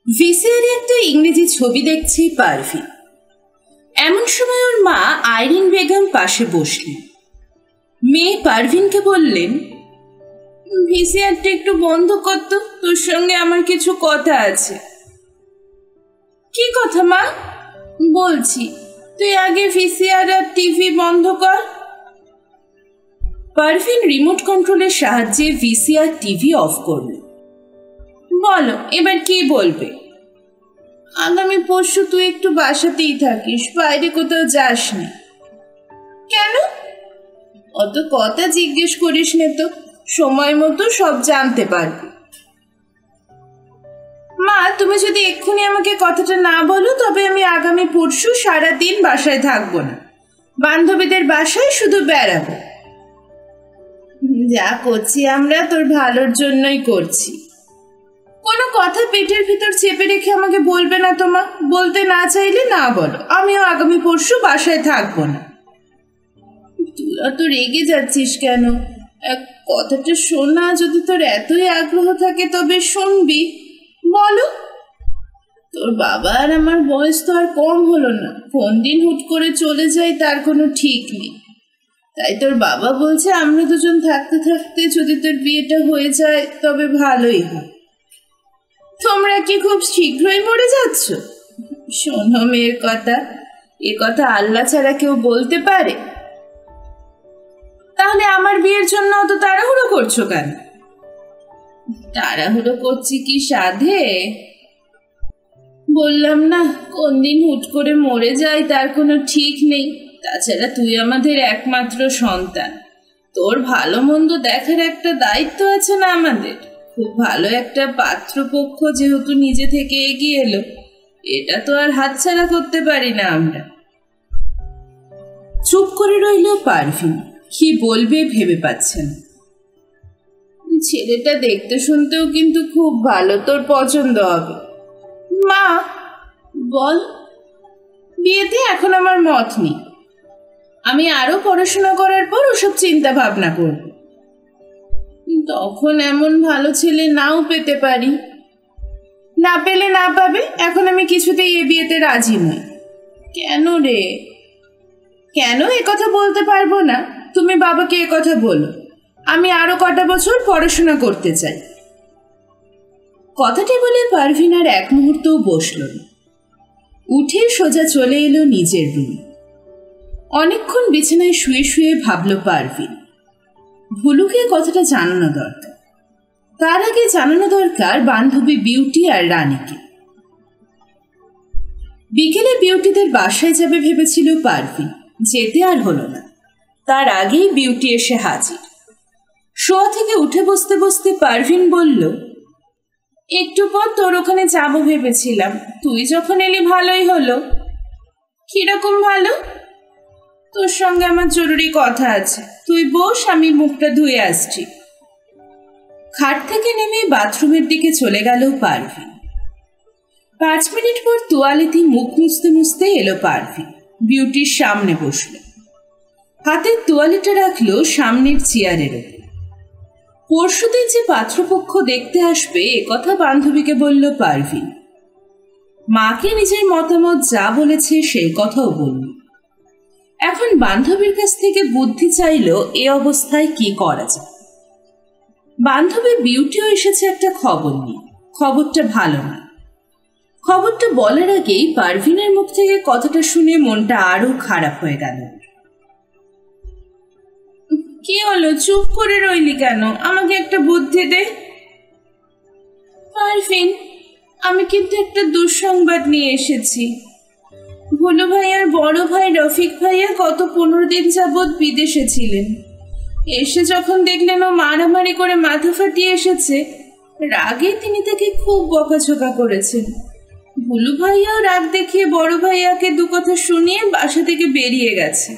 ভিসিআর একটা ইংরেজি ছবি দেখছে পারভিন। এমন সময় ওর মা আইরিন বেগম পাশে বসলেন। মেয়ে পারভিনকে বললেন, ভিসিআরটা একটু বন্ধ করতো, তোর সঙ্গে আমার কিছু কথা আছে। কি কথা মা? বলছি, তুই আগে ভিসিআর আর টিভি বন্ধ কর। পারভিন রিমোট কন্ট্রোলের সাহায্যে ভিসিআর টিভি অফ করল। বলো, এবার কি বলবে? আগামী পরশু তুই একটু বাসাতেই থাকিস, বাইরে কোথাও যাসনি। কেন? অত কথা জিজ্ঞেস করিস নে তো, সময় মতো সব জানতে পারবি। মা, তুমি যদি এক্ষুনি আমাকে কথাটা না বলো তবে আমি আগামী পরশু সারাদিন বাসায় থাকবো না, বান্ধবীদের বাসায় শুধু বেড়াবো। যা করছি আমরা তোর ভালোর জন্যই করছি। কোনো কথা পেটের ভিতর চেপে রেখে আমাকে বলবে না তো মা। বলতে না চাইলে না বলো, আমিও আগামী পরশু বাসায় থাকবো না। তুই অত রেগে যাচ্ছিস কেন? কথাটা শোনা, যদি তোর এতই আগ্রহ থাকে তবে শুনবি। বলো। তোর বাবা আর আমার বয়স তো আর কম হলো না, কোন দিন হুট করে চলে যাই তার কোনো ঠিক নেই। তাই তোর বাবা বলছে আমরা দুজন থাকতে থাকতে যদি তোর বিয়েটা হয়ে যায় তবে ভালোই হয়। তোমরা কি খুব শীঘ্রই মরে যাচ্ছ? শোনো মেয়ের কথা, এ কথা আল্লাহ ছাড়া কেউ বলতে পারে? তাহলে আমার বিয়ের জন্য অত তাড়াহুড়ো করছো কেন? তাড়াহুড়ো করছি কি সাধে? বললাম না, কোন দিন হুট করে মরে যায় তার কোনো ঠিক নেই। তাছাড়া তুই আমাদের একমাত্র সন্তান, তোর ভালো মন্দ দেখার একটা দায়িত্ব আছে না আমাদের? খুব ভালো একটা পাত্রপক্ষ যেহেতু নিজে থেকে এগিয়ে এলো, এটা তো আর হাতছাড়া করতে পারি না আমরা। চুপ করে রইল পারভিন, কি বলবে ভেবে পাচ্ছেন। ছেলেটা দেখতে শুনতেও কিন্তু খুব ভালো, তোর পছন্দ হবে। মা বল। বিয়েতে এখন আমার মত নেই, আমি আরো পড়াশোনা করার পর ওসব চিন্তা ভাবনা করব। তখন এমন ভালো ছেলে নাও পেতে পারি। না পেলে না পাবে, এখন আমি কিছুতেই এ বিয়েতে রাজি নই। কেন রে? কেন এ কথা বলতে পারবো না? তুমি বাবাকে এ কথা বলো, আমি আরো কটা বছর পড়াশোনা করতে চাই। কথাটি বলে পারভিন আর এক মুহূর্তও বসল না, উঠে সোজা চলে এলো নিজের রুমে। অনেকক্ষণ বিছানায় শুয়ে শুয়ে ভাবল পারভিন, ভুলুকে কথাটা জানানো দরকার। তার আগে জানানো দরকার বান্ধবী বিউটি আর রানীকে। বিকেলে বিউটিদের বাসায় যাবে ভেবেছিল পারভিন, যেতে আর হলো না। তার আগেই বিউটি এসে হাজির। শোয়া থেকে উঠে বসতে বসতে পারভিন বলল, একটু পর তোর ওখানে যাব ভেবেছিলাম, তুই যখন এলি ভালোই হলো। কিরকম ভালো? তোর সঙ্গে আমার জরুরি কথা আছে, তুই বস, আমি মুখটা ধুয়ে আসছি। খাট থেকে নেমে বাথরুমের দিকে চলে গেল পারভিন। 5 মিনিট পর তোয়ালেতে মুখ মুছতে মুছতে এলো পারভিন, বিউটির সামনে বসল। হাতের তোয়ালেটা রাখলো সামনের চেয়ারের ওপর। পরশুদিন যে পাত্রপক্ষ দেখতে আসবে একথা বান্ধবীকে বলল পারভিন। মাকে নিজের মতামত যা বলেছে সেই কথাও বলল। এখন বান্ধবীর কাছ থেকে বুদ্ধি চাইল এ অবস্থায় কি করা যায়। বান্ধবী বিউটিও এসেছে একটা খবর নিয়ে। খবরটা ভালো না। খবরটা বলার আগেই পারভিনের মুখ থেকে কথাটা শুনে মনটা আরো খারাপ হয়ে গেল। কি হলো, চুপ করে রইলি কেন? আমাকে একটা বুদ্ধি দে। পারভিন, আমি কিন্তু একটা দুঃসংবাদ নিয়ে এসেছি। ভুলু ভাইয়ার বড় ভাই রফিক ভাইয়া গত 15 দিন যাবৎ বিদেশে ছিলেন। এসে যখন দেখলেন ও মারামারি করে মাথা ফাটিয়ে এসেছে, রাগে তিনি তাকে খুব বকাঝকা করেছেন। ভুলু ভাইয়াও রাগ দেখিয়ে বড় ভাইয়াকে 2 কথা শুনিয়ে বাসা থেকে বেরিয়ে গেছে।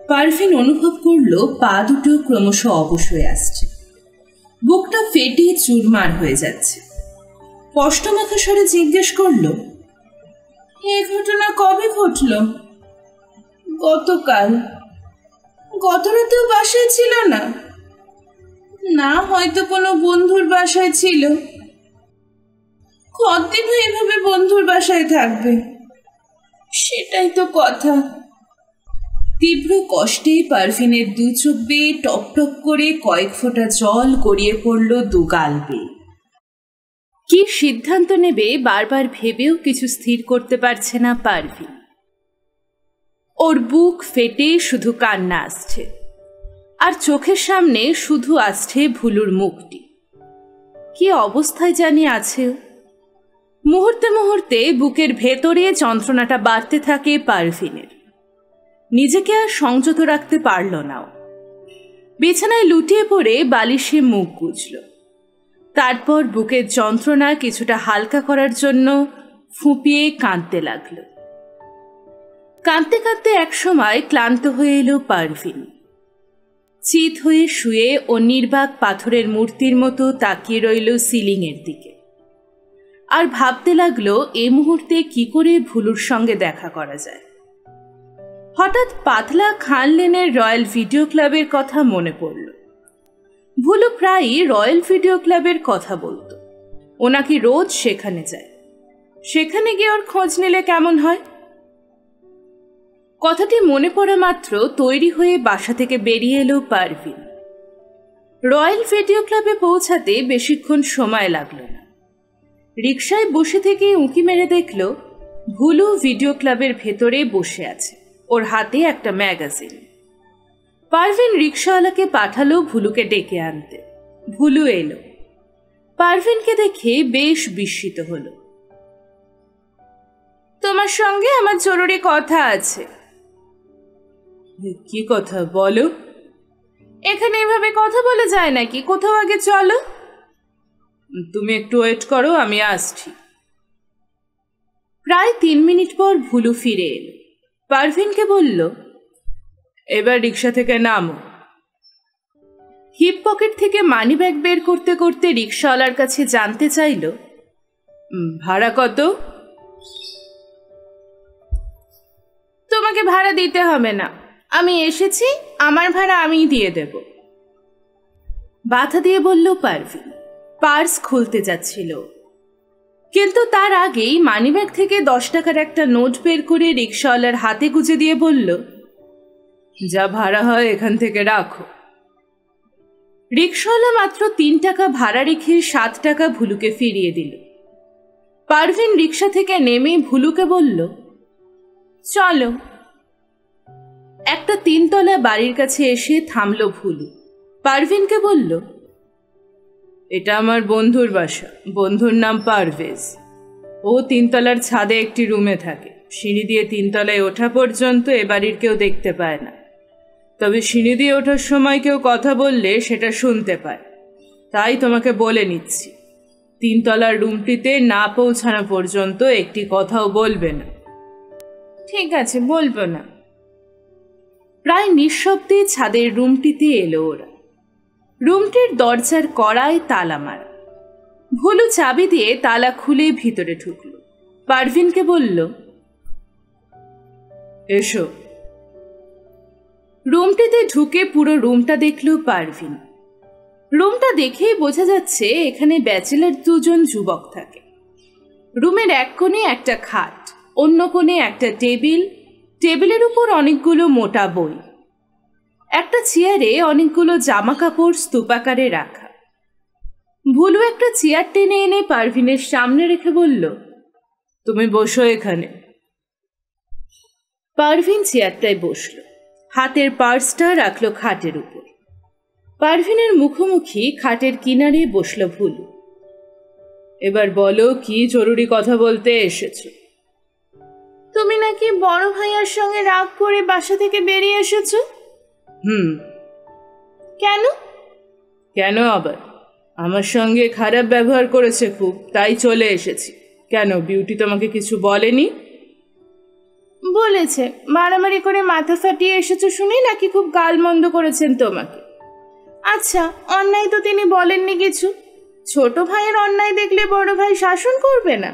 পারভিন অনুভব করলো পা দুটো ক্রমশ অবশ হয়ে আসছে, বুকটা ফেটে চুরমার হয়ে যাচ্ছে। কষ্টমাখা স্বরে জিজ্ঞেস করলো, এই ঘটনা কবে ঘটল? গতকাল। গত রাতেও বাসায় ছিল না? না, হয়তো কোনো বন্ধুর বাসায় ছিল। কতদিন এভাবে বন্ধুর বাসায় থাকবে? সেটাই তো কথা। তীব্র কষ্টে পারভিনের 2 চোখ বেয়ে টপ টপ করে কয়েক ফোঁটা জল গড়িয়ে পড়ল 2 গাল বেয়ে। কি সিদ্ধান্ত নেবে বারবার ভেবেও কিছু স্থির করতে পারছে না পারভিন। ওর বুক ফেটে শুধু কান্না আসছে, আর চোখের সামনে শুধু আসছে ভুলুর মুখটি। কি অবস্থায় জানি আছে। মুহূর্তে মুহূর্তে বুকের ভেতরে যন্ত্রণাটা বাড়তে থাকে পারভিনের। নিজেকে আর সংযত রাখতে পারল না। বিছানায় লুটিয়ে পড়ে বালিশে মুখ গুজল। তারপর বুকের যন্ত্রণা কিছুটা হালকা করার জন্য ফুঁপিয়ে কাঁদতে লাগল। কাঁদতে কাঁদতে একসময় ক্লান্ত হয়ে এলো পারভিন। চিত হয়ে শুয়ে ও নির্বাক পাথরের মূর্তির মতো তাকিয়ে রইল সিলিংয়ের দিকে। আর ভাবতে লাগলো এ মুহূর্তে কি করে ভুলুর সঙ্গে দেখা করা যায়। হঠাৎ পাতলা খান লেনের রয়্যাল ভিডিও ক্লাবের কথা মনে পড়ল। ভুলু প্রায়ই রয়্যাল ভিডিও ক্লাবের কথা বলতো। ও নাকি রোজ সেখানে যায়। সেখানে গিয়ে ওর খোঁজ নিলে কেমন হয়? কথাটি মনে পড়া মাত্র তৈরি হয়ে বাসা থেকে বেরিয়ে এলো পারভিন। রয়্যাল ভিডিও ক্লাবে পৌঁছাতে বেশিক্ষণ সময় লাগলো না। রিকশায় বসে থেকে উঁকি মেরে দেখল ভুলু ভিডিও ক্লাবের ভেতরে বসে আছে, ওর হাতে একটা ম্যাগাজিন। পারভিন রিকশাওয়ালাকে পাঠালো ভুলুকে ডেকে আনতে। ভুলু এলো। পারভিনকে দেখে বেশ বিস্মিত হলো। তোমার সঙ্গে আমার জরুরি কথা আছে। কি কথা বলো? এখানে এভাবে কথা বলা যায় নাকি? কোথাও আগে চলো। তুমি একটু ওয়েট করো, আমি আসছি। প্রায় 3 মিনিট পর ভুলু ফিরে এলো। পারভিনকে বলল, এবার রিকশা থেকে নামো। হিপ পকেট থেকে মানি ব্যাগ বের করতে করতে রিকশাওয়ালার কাছে জানতে চাইল, ভাড়া কত? তোমাকে ভাড়া দিতে হবে না, আমি এসেছি, আমার ভাড়া আমিই দিয়ে দেব। বাধা দিয়ে বলল পারভিন। পার্স খুলতে যাচ্ছিল, কিন্তু তার আগেই মানিব্যাগ থেকে 10 টাকার একটা নোট বের করে রিকশাওয়ালার হাতে গুজে দিয়ে বলল, যা ভাড়া হয় এখান থেকে রাখো। রিকশাওয়ালা মাত্র 3 টাকা ভাড়া রেখে 7 টাকা ভুলুকে ফিরিয়ে দিল। পারভিন রিকশা থেকে নেমে ভুলুকে বলল, চলো। একটা 3 তলা বাড়ির কাছে এসে থামল ভুলু। পারভিনকে বলল, এটা আমার বন্ধুর বাসা, বন্ধুর নাম পারভেজ। ও 3 তলার ছাদে একটি রুমে থাকে। সিঁড়ি দিয়ে 3 তলায় ওঠা পর্যন্ত এ বাড়ির কেউ দেখতে পায় না, তবে সিঁড়ি দিয়ে ওঠার সময় কেউ কথা বললে সেটা শুনতে পায়। তাই তোমাকে বলে নিচ্ছি, 3 তলার রুমটিতে না পৌঁছানো পর্যন্ত একটি কথাও বলবে না। ঠিক আছে, বলবো না। প্রায় নিঃশব্দে ছাদের রুমটিতে এলো ওরা। রুমটির দরজার কড়ায় তালা মারা। ভুলু চাবি দিয়ে তালা খুলে ভিতরে ঢুকল। পারভিনকে বলল, এসো। রুমটিতে ঢুকে পুরো রুমটা দেখল পারভিন। রুমটা দেখেই বোঝা যাচ্ছে এখানে ব্যাচেলার 2 জন যুবক থাকে। রুমের এক কোণে একটা খাট, অন্য কোণে একটা টেবিল, টেবিলের উপর অনেকগুলো মোটা বই, একটা চেয়ারে অনেকগুলো জামা কাপড় স্তূপাকারে রাখা। ভুলু একটা চেয়ার টেনে এনে পারভিনের সামনে রেখে বলল, তুমি বসো এখানে। পারভিন চেয়ারটায় বসল, হাতের পার্সটা রাখলো খাটের উপর। পারভিনের মুখোমুখি খাটের কিনারে বসল ভুলু। এবার বলো, কি জরুরি কথা বলতে এসেছো? তুমি নাকি বড় ভাইয়ার সঙ্গে রাগ করে বাসা থেকে বেরিয়ে এসেছো? কেন? কেন আবার? আমার সঙ্গে খারাপ ব্যবহার করেছে খুব, তাই চলে এসেছি। কেন, বিউটি তোমাকে কিছু বলেনি? বলেছে, মারামারি করে মাথা ফাটিয়ে এসেছো শুনে নাকি খুব গালমন্দ করেছেন তোমাকে। আচ্ছা, অন্যায় তো তিনি বলেননি কিছু। ছোট ভাইয়ের অন্যায় দেখলে বড় ভাই শাসন করবে না,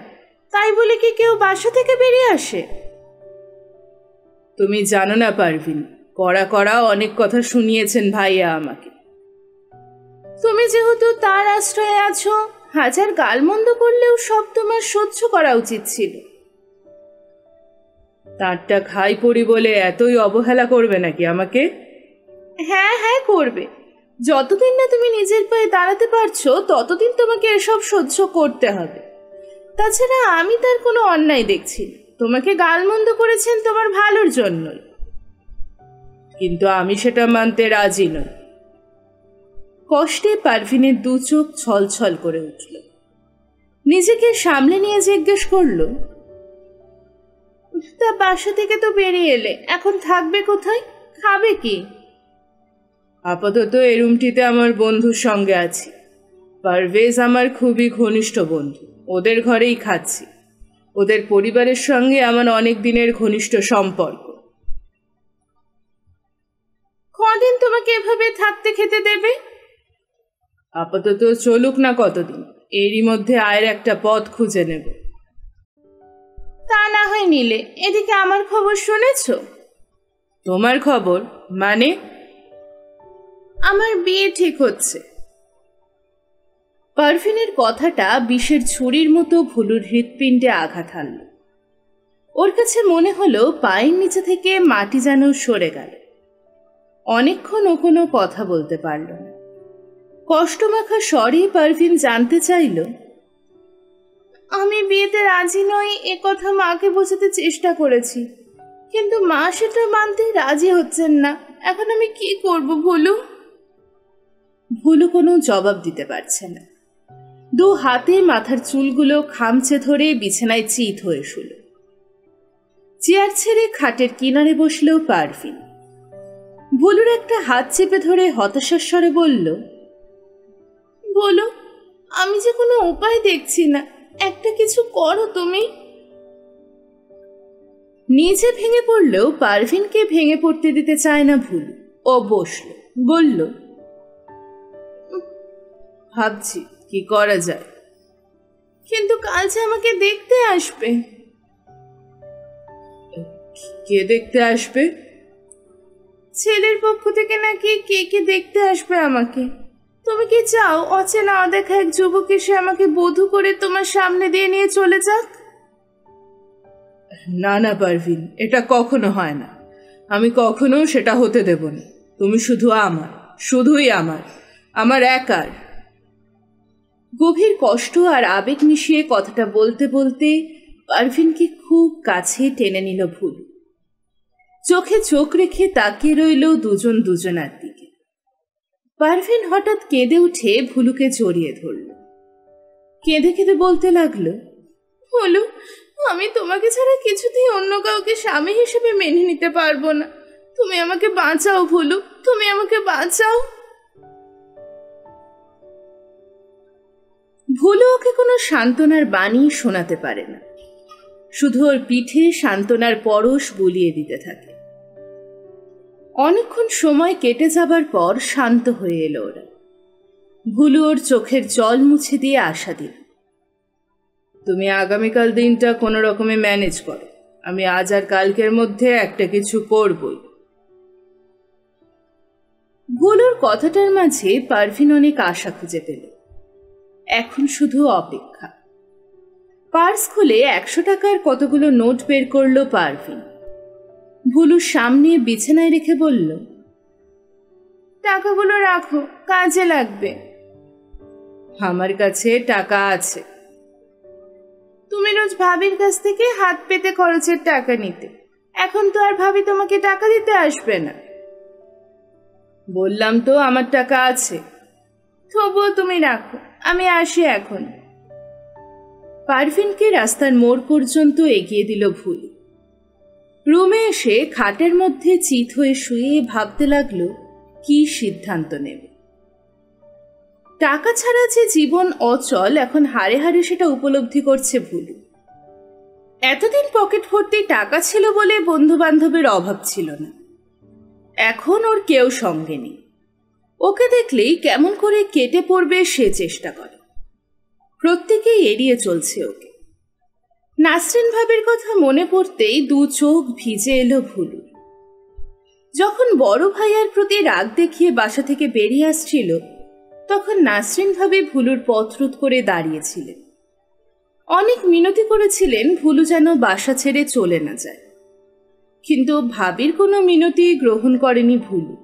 তাই বলে কি কেউ বাসা থেকে বেরিয়ে আসে? তুমি জানো না পারভিন, কড়া কড়া অনেক কথা শুনিয়েছেন ভাইয়া আমাকে। তুমি যেহেতু তার আশ্রয়ে আছো, হাজার গালমন্দ করলেও সব তোমার সহ্য করা উচিত ছিল। তারটা খাই পড়ি বলে এতই অবহেলা করবে নাকি আমাকে? হ্যাঁ হ্যাঁ করবে। যতদিন না তুমি নিজের পায়ে দাঁড়াতে পারছো ততদিন তোমাকে এসব সহ্য করতে হবে। তাছাড়া আমি তার কোনো অন্যায় দেখছি না। তোমাকে গালমন্দ করেছেন তোমার ভালোর জন্যই। কিন্তু আমি সেটা মানতে রাজি নই। কষ্টে পারভিনের 2 চোখ ছলছল করে উঠল। নিজেকে সামলে নিয়ে জিজ্ঞেস করল, তা বাসা থেকে তো বেরিয়ে এলে, এখন থাকবে কোথায়, খাবে কি? আপাতত এই রুমটিতে আমার বন্ধুর সঙ্গে আছি। পারভেজ আমার খুবই ঘনিষ্ঠ বন্ধু, ওদের ঘরেই খাচ্ছি। ওদের পরিবারের সঙ্গে আমার অনেক দিনের ঘনিষ্ঠ সম্পর্ক। কদিন তোমাকে এভাবে থাকতে খেতে দেবে? আপাতত চলুক না কতদিন, এরই মধ্যে আয়ের একটা পথ খুঁজে নেব। তা না হয় নিলে, এদিকে আমার খবর শুনেছ? তোমার খবর মানে? আমার বিয়ে ঠিক হচ্ছে। পারভিনের কথাটা বিষের ছুরির মতো ভুলুর হৃৎপিণ্ডে আঘাত হানল। ওর কাছে মনে হলো পায়ের নিচে থেকে মাটি যেন সরে গেল। অনেকক্ষণ ও কোনো কথা বলতে পারল না। কষ্টমাখা স্বরে পারভিন জানতে চাইল, আমি বিয়েতে রাজি নই এ কথা মাকে বোঝাতে চেষ্টা করেছি, কিন্তু মা সেটা মানতে রাজি হচ্ছেন না। এখন আমি কি করব ভুলু? ভুলু কোনো জবাব দিতে পারছে না। 2 হাতে মাথার চুলগুলো খামচে ধরে বিছানায় চিত হয়ে শুল। চেয়ার ছেড়ে খাটের কিনারে বসলেও পারভিন। ভুলুর একটা হাত চেপে ধরে হতাশার স্বরে বলল, বলো, আমি যে কোনো উপায় দেখছি না, একটা কিছু করো তুমি। নিজে ভেঙে পড়লেও পারভিনকে ভেঙে পড়তে দিতে চায় না ভুলু। ও বসল, বলল, ভাবছি কি করা যায়। কিন্তু কাল যে আমাকে দেখতে আসবে। কে দেখতে আসবে? ছেলের পক্ষ থেকে নাকি কে দেখতে আসবে আমাকে। তুমি কি চাও অচেনা অদেখা এক যুবক এসে আমাকে বধূ করে তোমার সামনে দিয়ে নিয়ে চলে যাক? না না পারভিন, এটা কখনো হয় না। আমি কখনো সেটা হতে দেব না। তুমি শুধু আমার, শুধুই আমার, আমার একার। গভীর কষ্ট আর আবেগ মিশিয়ে কথাটা বলতে বলতে পারভিনকে খুব কাছে টেনে নিল ভুলু। চোখে চোখ রেখে তাকিয়ে রইল দুজন দুজনার দিকে। পারভিন হঠাৎ কেঁদে উঠে ভুলুকে জড়িয়ে ধরল। কেঁদে কেঁদে বলতে লাগলো, ভুলু, আমি তোমাকে ছাড়া কিছুতেই অন্য কাউকে স্বামী হিসেবে মেনে নিতে পারবো না। তুমি আমাকে বাঁচাও ভুলু, তুমি আমাকে বাঁচাও। ভুলু ওকে কোনো সান্ত্বনার বাণী শোনাতে পারে না, শুধু ওর পিঠে সান্ত্বনার পরশ বুলিয়ে দিতে থাকে। অনেকক্ষণ সময় কেটে যাবার পর শান্ত হয়ে এলো ওরা। ভুলু ওর চোখের জল মুছে দিয়ে আশা দিল, তুমি আগামীকাল দিনটা কোনো রকমে ম্যানেজ করো, আমি আজ আর কালকের মধ্যে একটা কিছু করবই। ভুলুর কথাটার মাঝে পারভিন অনেক আশা খুঁজে পেল। এখন শুধু অপেক্ষা। পার্স খুলে 100 টাকার কতগুলো নোট বের করলো পারভিন। ভুলুর সামনে বিছানায় রেখে বলল, টাকাগুলো রাখো, কাজে লাগবে। আমার কাছে টাকা আছে। তুমি রোজ ভাবির কাছ থেকে হাত পেতে খরচের টাকা নিতে, এখন তো আর ভাবি তোমাকে টাকা দিতে আসবে না। বললাম তো আমার টাকা আছে। তবুও তুমি রাখো, আমি আসি এখন। পারভিনকে রাস্তার মোড় পর্যন্ত এগিয়ে দিল ভুলু। রুমে এসে খাটের মধ্যে চিত হয়ে শুয়ে ভাবতে লাগলো কি সিদ্ধান্ত নেবে। টাকা ছাড়া যে জীবন অচল, এখন হাড়ে হাড়ে সেটা উপলব্ধি করছে ভুলু। এতদিন পকেট ভর্তি টাকা ছিল বলে বন্ধু বান্ধবের অভাব ছিল না, এখন ওর কেউ সঙ্গে নেই। ওকে দেখলেই কেমন করে কেটে পড়বে সে চেষ্টা করে। প্রত্যেকেই এড়িয়ে চলছে ওকে। নাসরিন ভাবির কথা মনে পড়তেই 2 চোখ ভিজে এলো ভুলু। যখন বড় ভাইয়ার প্রতি রাগ দেখিয়ে বাসা থেকে বেরিয়ে আসছিল, তখন নাসরিন ভাবি ভুলুর পথ রোধ করে দাঁড়িয়েছিলেন। অনেক মিনতি করেছিলেন ভুলু যেন বাসা ছেড়ে চলে না যায়, কিন্তু ভাবির কোনো মিনতি গ্রহণ করেনি ভুলু।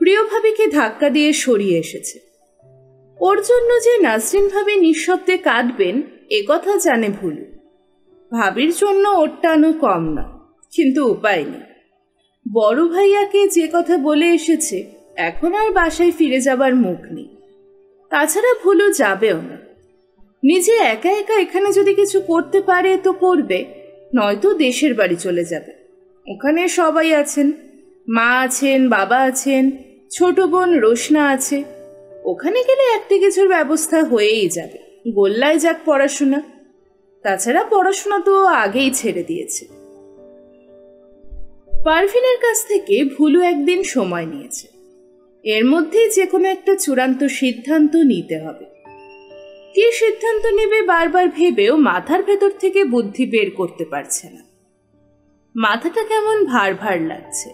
প্রিয় ভাবিকে ধাক্কা দিয়ে সরিয়ে এসেছে। ওর জন্য যে নাসরিন ভাবি নিঃশব্দে কাঁদবেন এ কথা জানে ভুলু। ভাবির জন্য ওর টানও কম না, কিন্তু উপায় নেই। বড় ভাইয়াকে যে কথা বলে এসেছে, এখন আর বাসায় ফিরে যাবার মুখ নেই। তাছাড়া ভুলু যাবেও না। নিজে একা একা এখানে যদি কিছু করতে পারে তো করবে, নয়তো দেশের বাড়ি চলে যাবে। ওখানে সবাই আছেন, মা আছেন, বাবা আছেন, ছোট বোন রোশনা আছে। ওখানে গেলে একটা কিছুর ব্যবস্থা হয়েই যাবে। গোল্লায় যাক পড়াশোনা। তাছাড়া পড়াশোনা তো আগেই ছেড়ে দিয়েছে। পারভিনের কাছ থেকে ভুলু একদিন সময় নিয়েছে। এর মধ্যেই যে কোনো একটা চূড়ান্ত সিদ্ধান্ত নিতে হবে। কি সিদ্ধান্ত নেবে বারবার ভেবেও মাথার ভেতর থেকে বুদ্ধি বের করতে পারছে না। মাথাটা কেমন ভার ভার লাগছে।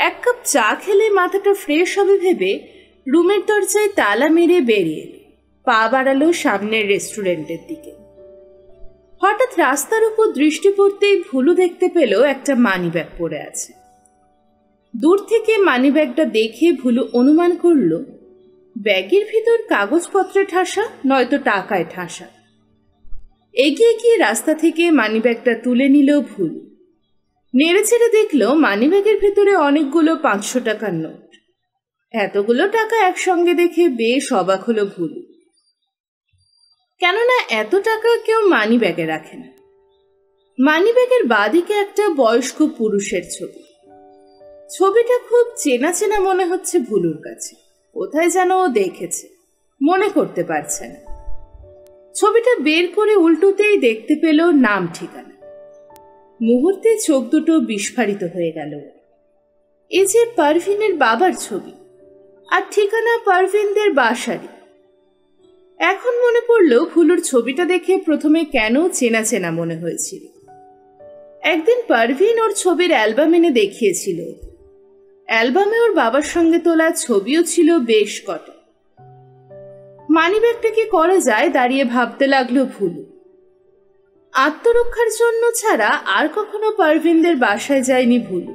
1 কাপ চা খেলে মাথাটা ফ্রেশ হবে ভেবে রুমের দরজায় তালা মেরে বেরিয়ে পা বাড়ালো সামনের রেস্টুরেন্টের দিকে। হঠাৎ রাস্তার উপর দৃষ্টি পড়তেই ভুলু দেখতে পেল একটা মানিব্যাগ পড়ে আছে। দূর থেকে মানিব্যাগটা দেখে ভুলু অনুমান করল ব্যাগের ভিতর কাগজপত্রে ঠাসা, নয়তো টাকায় ঠাসা। এগিয়ে গিয়ে রাস্তা থেকে মানিব্যাগটা তুলে নিল ভুলু। নেড়ে ছেড়ে দেখল মানিব্যাগের ভিতরে অনেকগুলো 500 টাকার নোট। এতগুলো টাকা একসঙ্গে দেখে বেশ অবাক হলো ভুলু, কেননা এত টাকা কেউ মানিব্যাগে রাখে না। মানিব্যাগের বাঁদিকে একটা বয়স্ক পুরুষের ছবি। ছবিটা খুব চেনা চেনা মনে হচ্ছে ভুলুর কাছে। কোথায় যেন ও দেখেছে, মনে করতে পারছে না। ছবিটা বের করে উল্টোতেই দেখতে পেল নাম ঠিকানা। মুহূর্তে চোখ দুটো বিস্ফারিত হয়ে গেল। এ যে পারভিনের বাবার ছবি, আর ঠিকানা পারভিনদের বাসারই। এখন মনে পড়ল ভুলুর ছবিটা দেখে প্রথমে কেন চেনা চেনা মনে হয়েছিল। একদিন পারভিন ওর ছবির অ্যালবাম এনে দেখিয়েছিল। অ্যালবামে ওর বাবার সঙ্গে তোলা ছবিও ছিল বেশ কটা। মানিব্যাগটা কি করা যায় দাঁড়িয়ে ভাবতে লাগলো ভুলু। আত্মরক্ষার জন্য ছাড়া আর কখনো পারভিনদের বাসায় যায়নি ভুলু।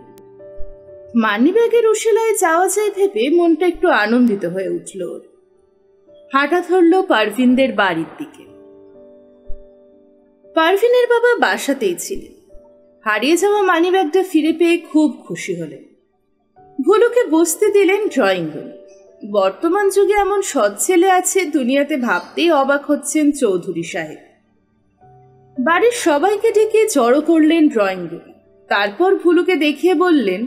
মানিব্যাগের উশিলায় যাওয়া যায় ভেবে মনটা একটু আনন্দিত হয়ে উঠল ওর। হাঁটা ধরল পারভিনদের বাড়ির দিকে। পারভিনের বাবা বাসাতেই ছিলেন। হারিয়ে যাওয়া মানিব্যাগটা ফিরে পেয়ে খুব খুশি হলেন। ভুলুকে বসতে দিলেন ড্রয়িং রুমে। বর্তমান যুগে এমন সৎ ছেলে আছে দুনিয়াতে ভাবতেই অবাক হচ্ছেন চৌধুরী সাহেব। বাড়ির সবাইকে ডেকে জড়ো করলেন ড্রয়িং রুমে। তারপর ভুলুকে দেখিয়ে বললেন,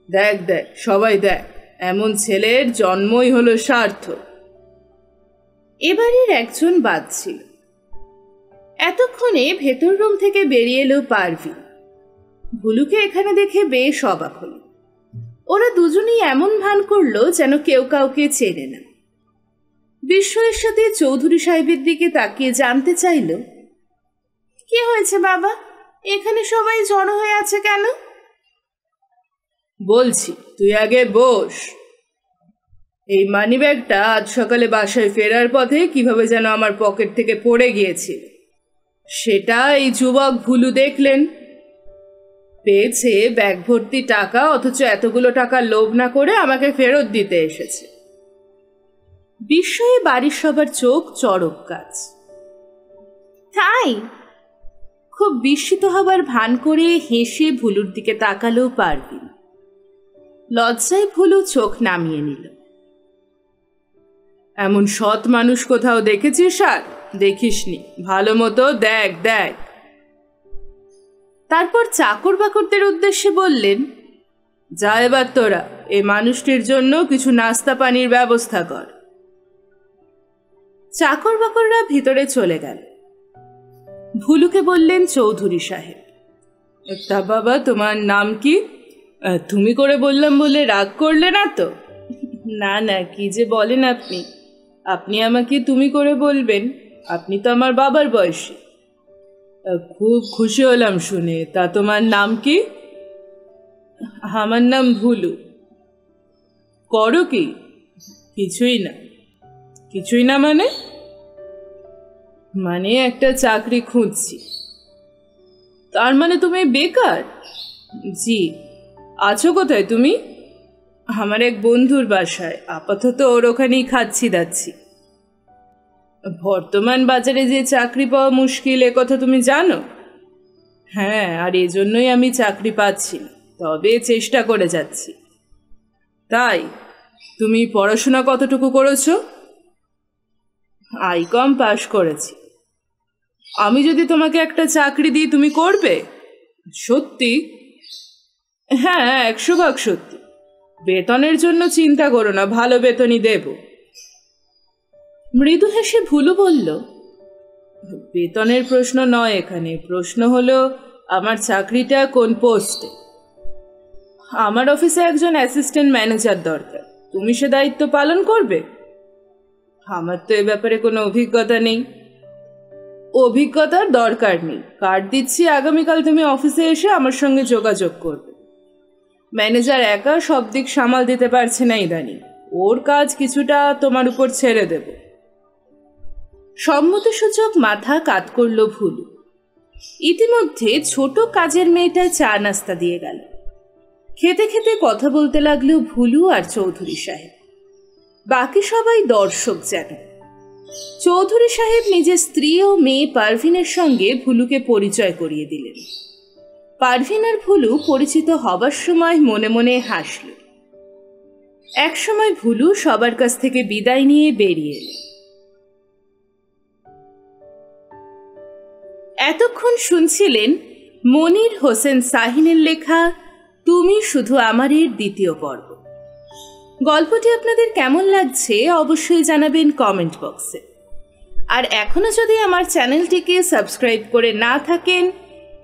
দেখ দেখ সবাই দেখ, এমন ছেলের জন্মই হলো সার্থক। এবারের একজন বাদ ছিল। এতক্ষণে ভেতর রুম থেকে বেরিয়ে এলো পারভিন। ভুলুকে এখানে দেখে বেশ অবাক হল। ওরা দুজনেই এমন ভান করলো যেন কেউ কাউকে চেনে না। বিস্ময়ের সাথে চৌধুরী সাহেবের দিকে তাকিয়ে জানতে চাইল, কি হয়েছে বাবা, এখানে সবাই জড়ো হয়ে আছে কেন? বলছি, তুই আগে বস। এই মানিব্যাগটা আজ সকালে বাসায় ফেরার পথে কিভাবে যেন আমার পকেট থেকে পড়ে গিয়েছিল, সেটা এই যুবক ভুলু দেখলেন। পেয়েছে ব্যাগ ভর্তি টাকা, অথচ এতগুলো টাকা লোভ না করে আমাকে ফেরত দিতে এসেছে। বিস্ময়ে বাড়ির সবার চোখ চড়ক গাছ। তাই? খুব বিস্মিত হবার ভান করে হেসে ভুলুর দিকে তাকালো পারভিন। লজ্জায় ভুলু চোখ নামিয়ে নিল। এমন সৎ মানুষ কোথাও দেখেছিস? আর দেখিসনি, ভালো মতো দেখ দেখ। তারপর চাকর বাকরদের উদ্দেশ্যে বললেন, যা এবার তোরা এই মানুষটির জন্য কিছু নাস্তা পানির ব্যবস্থা কর। চাকর বাকররা ভিতরে চলে গেল। ভুলুকে বললেন চৌধুরী সাহেব, তা বাবা তোমার নাম কি? তুমি করে বললাম বলে রাগ করলে না তো? না না, কি যে বলেন আপনি, আপনি আমাকে তুমি করে বলবেন, আপনি তো আমার বাবার বয়সী। খুব খুশি হলাম শুনে। তা তোমার নাম কি? আমার নাম ভুলু। করো কি? কিছুই না। কিছুই না মানে? মানে একটা চাকরি খুঁজছি। তার মানে তুমি বেকার? জি। আছো কোথায় তুমি? আমার এক বন্ধুর বাসায়, আপাতত ওর ওখানেই খাচ্ছি দাচ্ছি। বর্তমান বাজারে যে চাকরি পাওয়া মুশকিল, এ কথা তুমি জানো? হ্যাঁ, আর এজন্যই আমি চাকরি পাচ্ছি না, তবে চেষ্টা করে যাচ্ছি। তাই? তুমি পড়াশোনা কতটুকু করেছো? আইকম পাশ করেছি। আমি যদি তোমাকে একটা চাকরি দিই তুমি করবে? সত্যি? হ্যাঁ, 100% সত্যি। বেতনের জন্য চিন্তা করো না, ভালো বেতনই দেব। মৃদু হেসে ভুলু বলল, বেতনের প্রশ্ন নয় এখানে, প্রশ্ন হলো আমার চাকরিটা কোন পোস্টে। আমার অফিসে একজন অ্যাসিস্ট্যান্ট ম্যানেজার দরকার, তুমি সে দায়িত্ব পালন করবে? আমার তো এ ব্যাপারে কোনো অভিজ্ঞতা নেই। অভিজ্ঞতার দরকার নেই, কার্ড দিচ্ছি, আগামীকাল তুমি অফিসে এসে আমার সঙ্গে যোগাযোগ করবে। ম্যানেজার একা সব দিক সামাল দিতে পারছে না ইদানিং, ওর কাজ কিছুটা তোমার উপর ছেড়ে দেব। সম্মতিসূচক মাথা কাত করল ভুলু। ইতিমধ্যে ছোট কাজের মেয়েটা চা নাস্তা দিয়ে গেল। খেতে খেতে কথা বলতে লাগলো ভুলু আর চৌধুরী সাহেব। বাকি সবাই দর্শক যেন। চৌধুরী সাহেব নিজের স্ত্রী ও মেয়ে পারভিনের সঙ্গে ভুলুকে পরিচয় করিয়ে দিলেন। পারভিন আর ভুলু পরিচিত হবার সময় মনে মনে হাসল। একসময় ভুলু সবার কাছ থেকে বিদায় নিয়ে বেরিয়ে এল। এতক্ষণ শুনছিলেন মনির হোসেন শাহিনের লেখা তুমি শুধু আমারের দ্বিতীয় পর্ব। গল্পটি আপনাদের কেমন লাগছে অবশ্যই জানাবেন কমেন্ট বক্সে। আর এখনো যদি আমার চ্যানেলটিকে সাবস্ক্রাইব করে না থাকেন,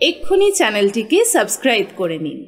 এক্ষুনি চ্যানেলটিকে সাবস্ক্রাইব করে নিন।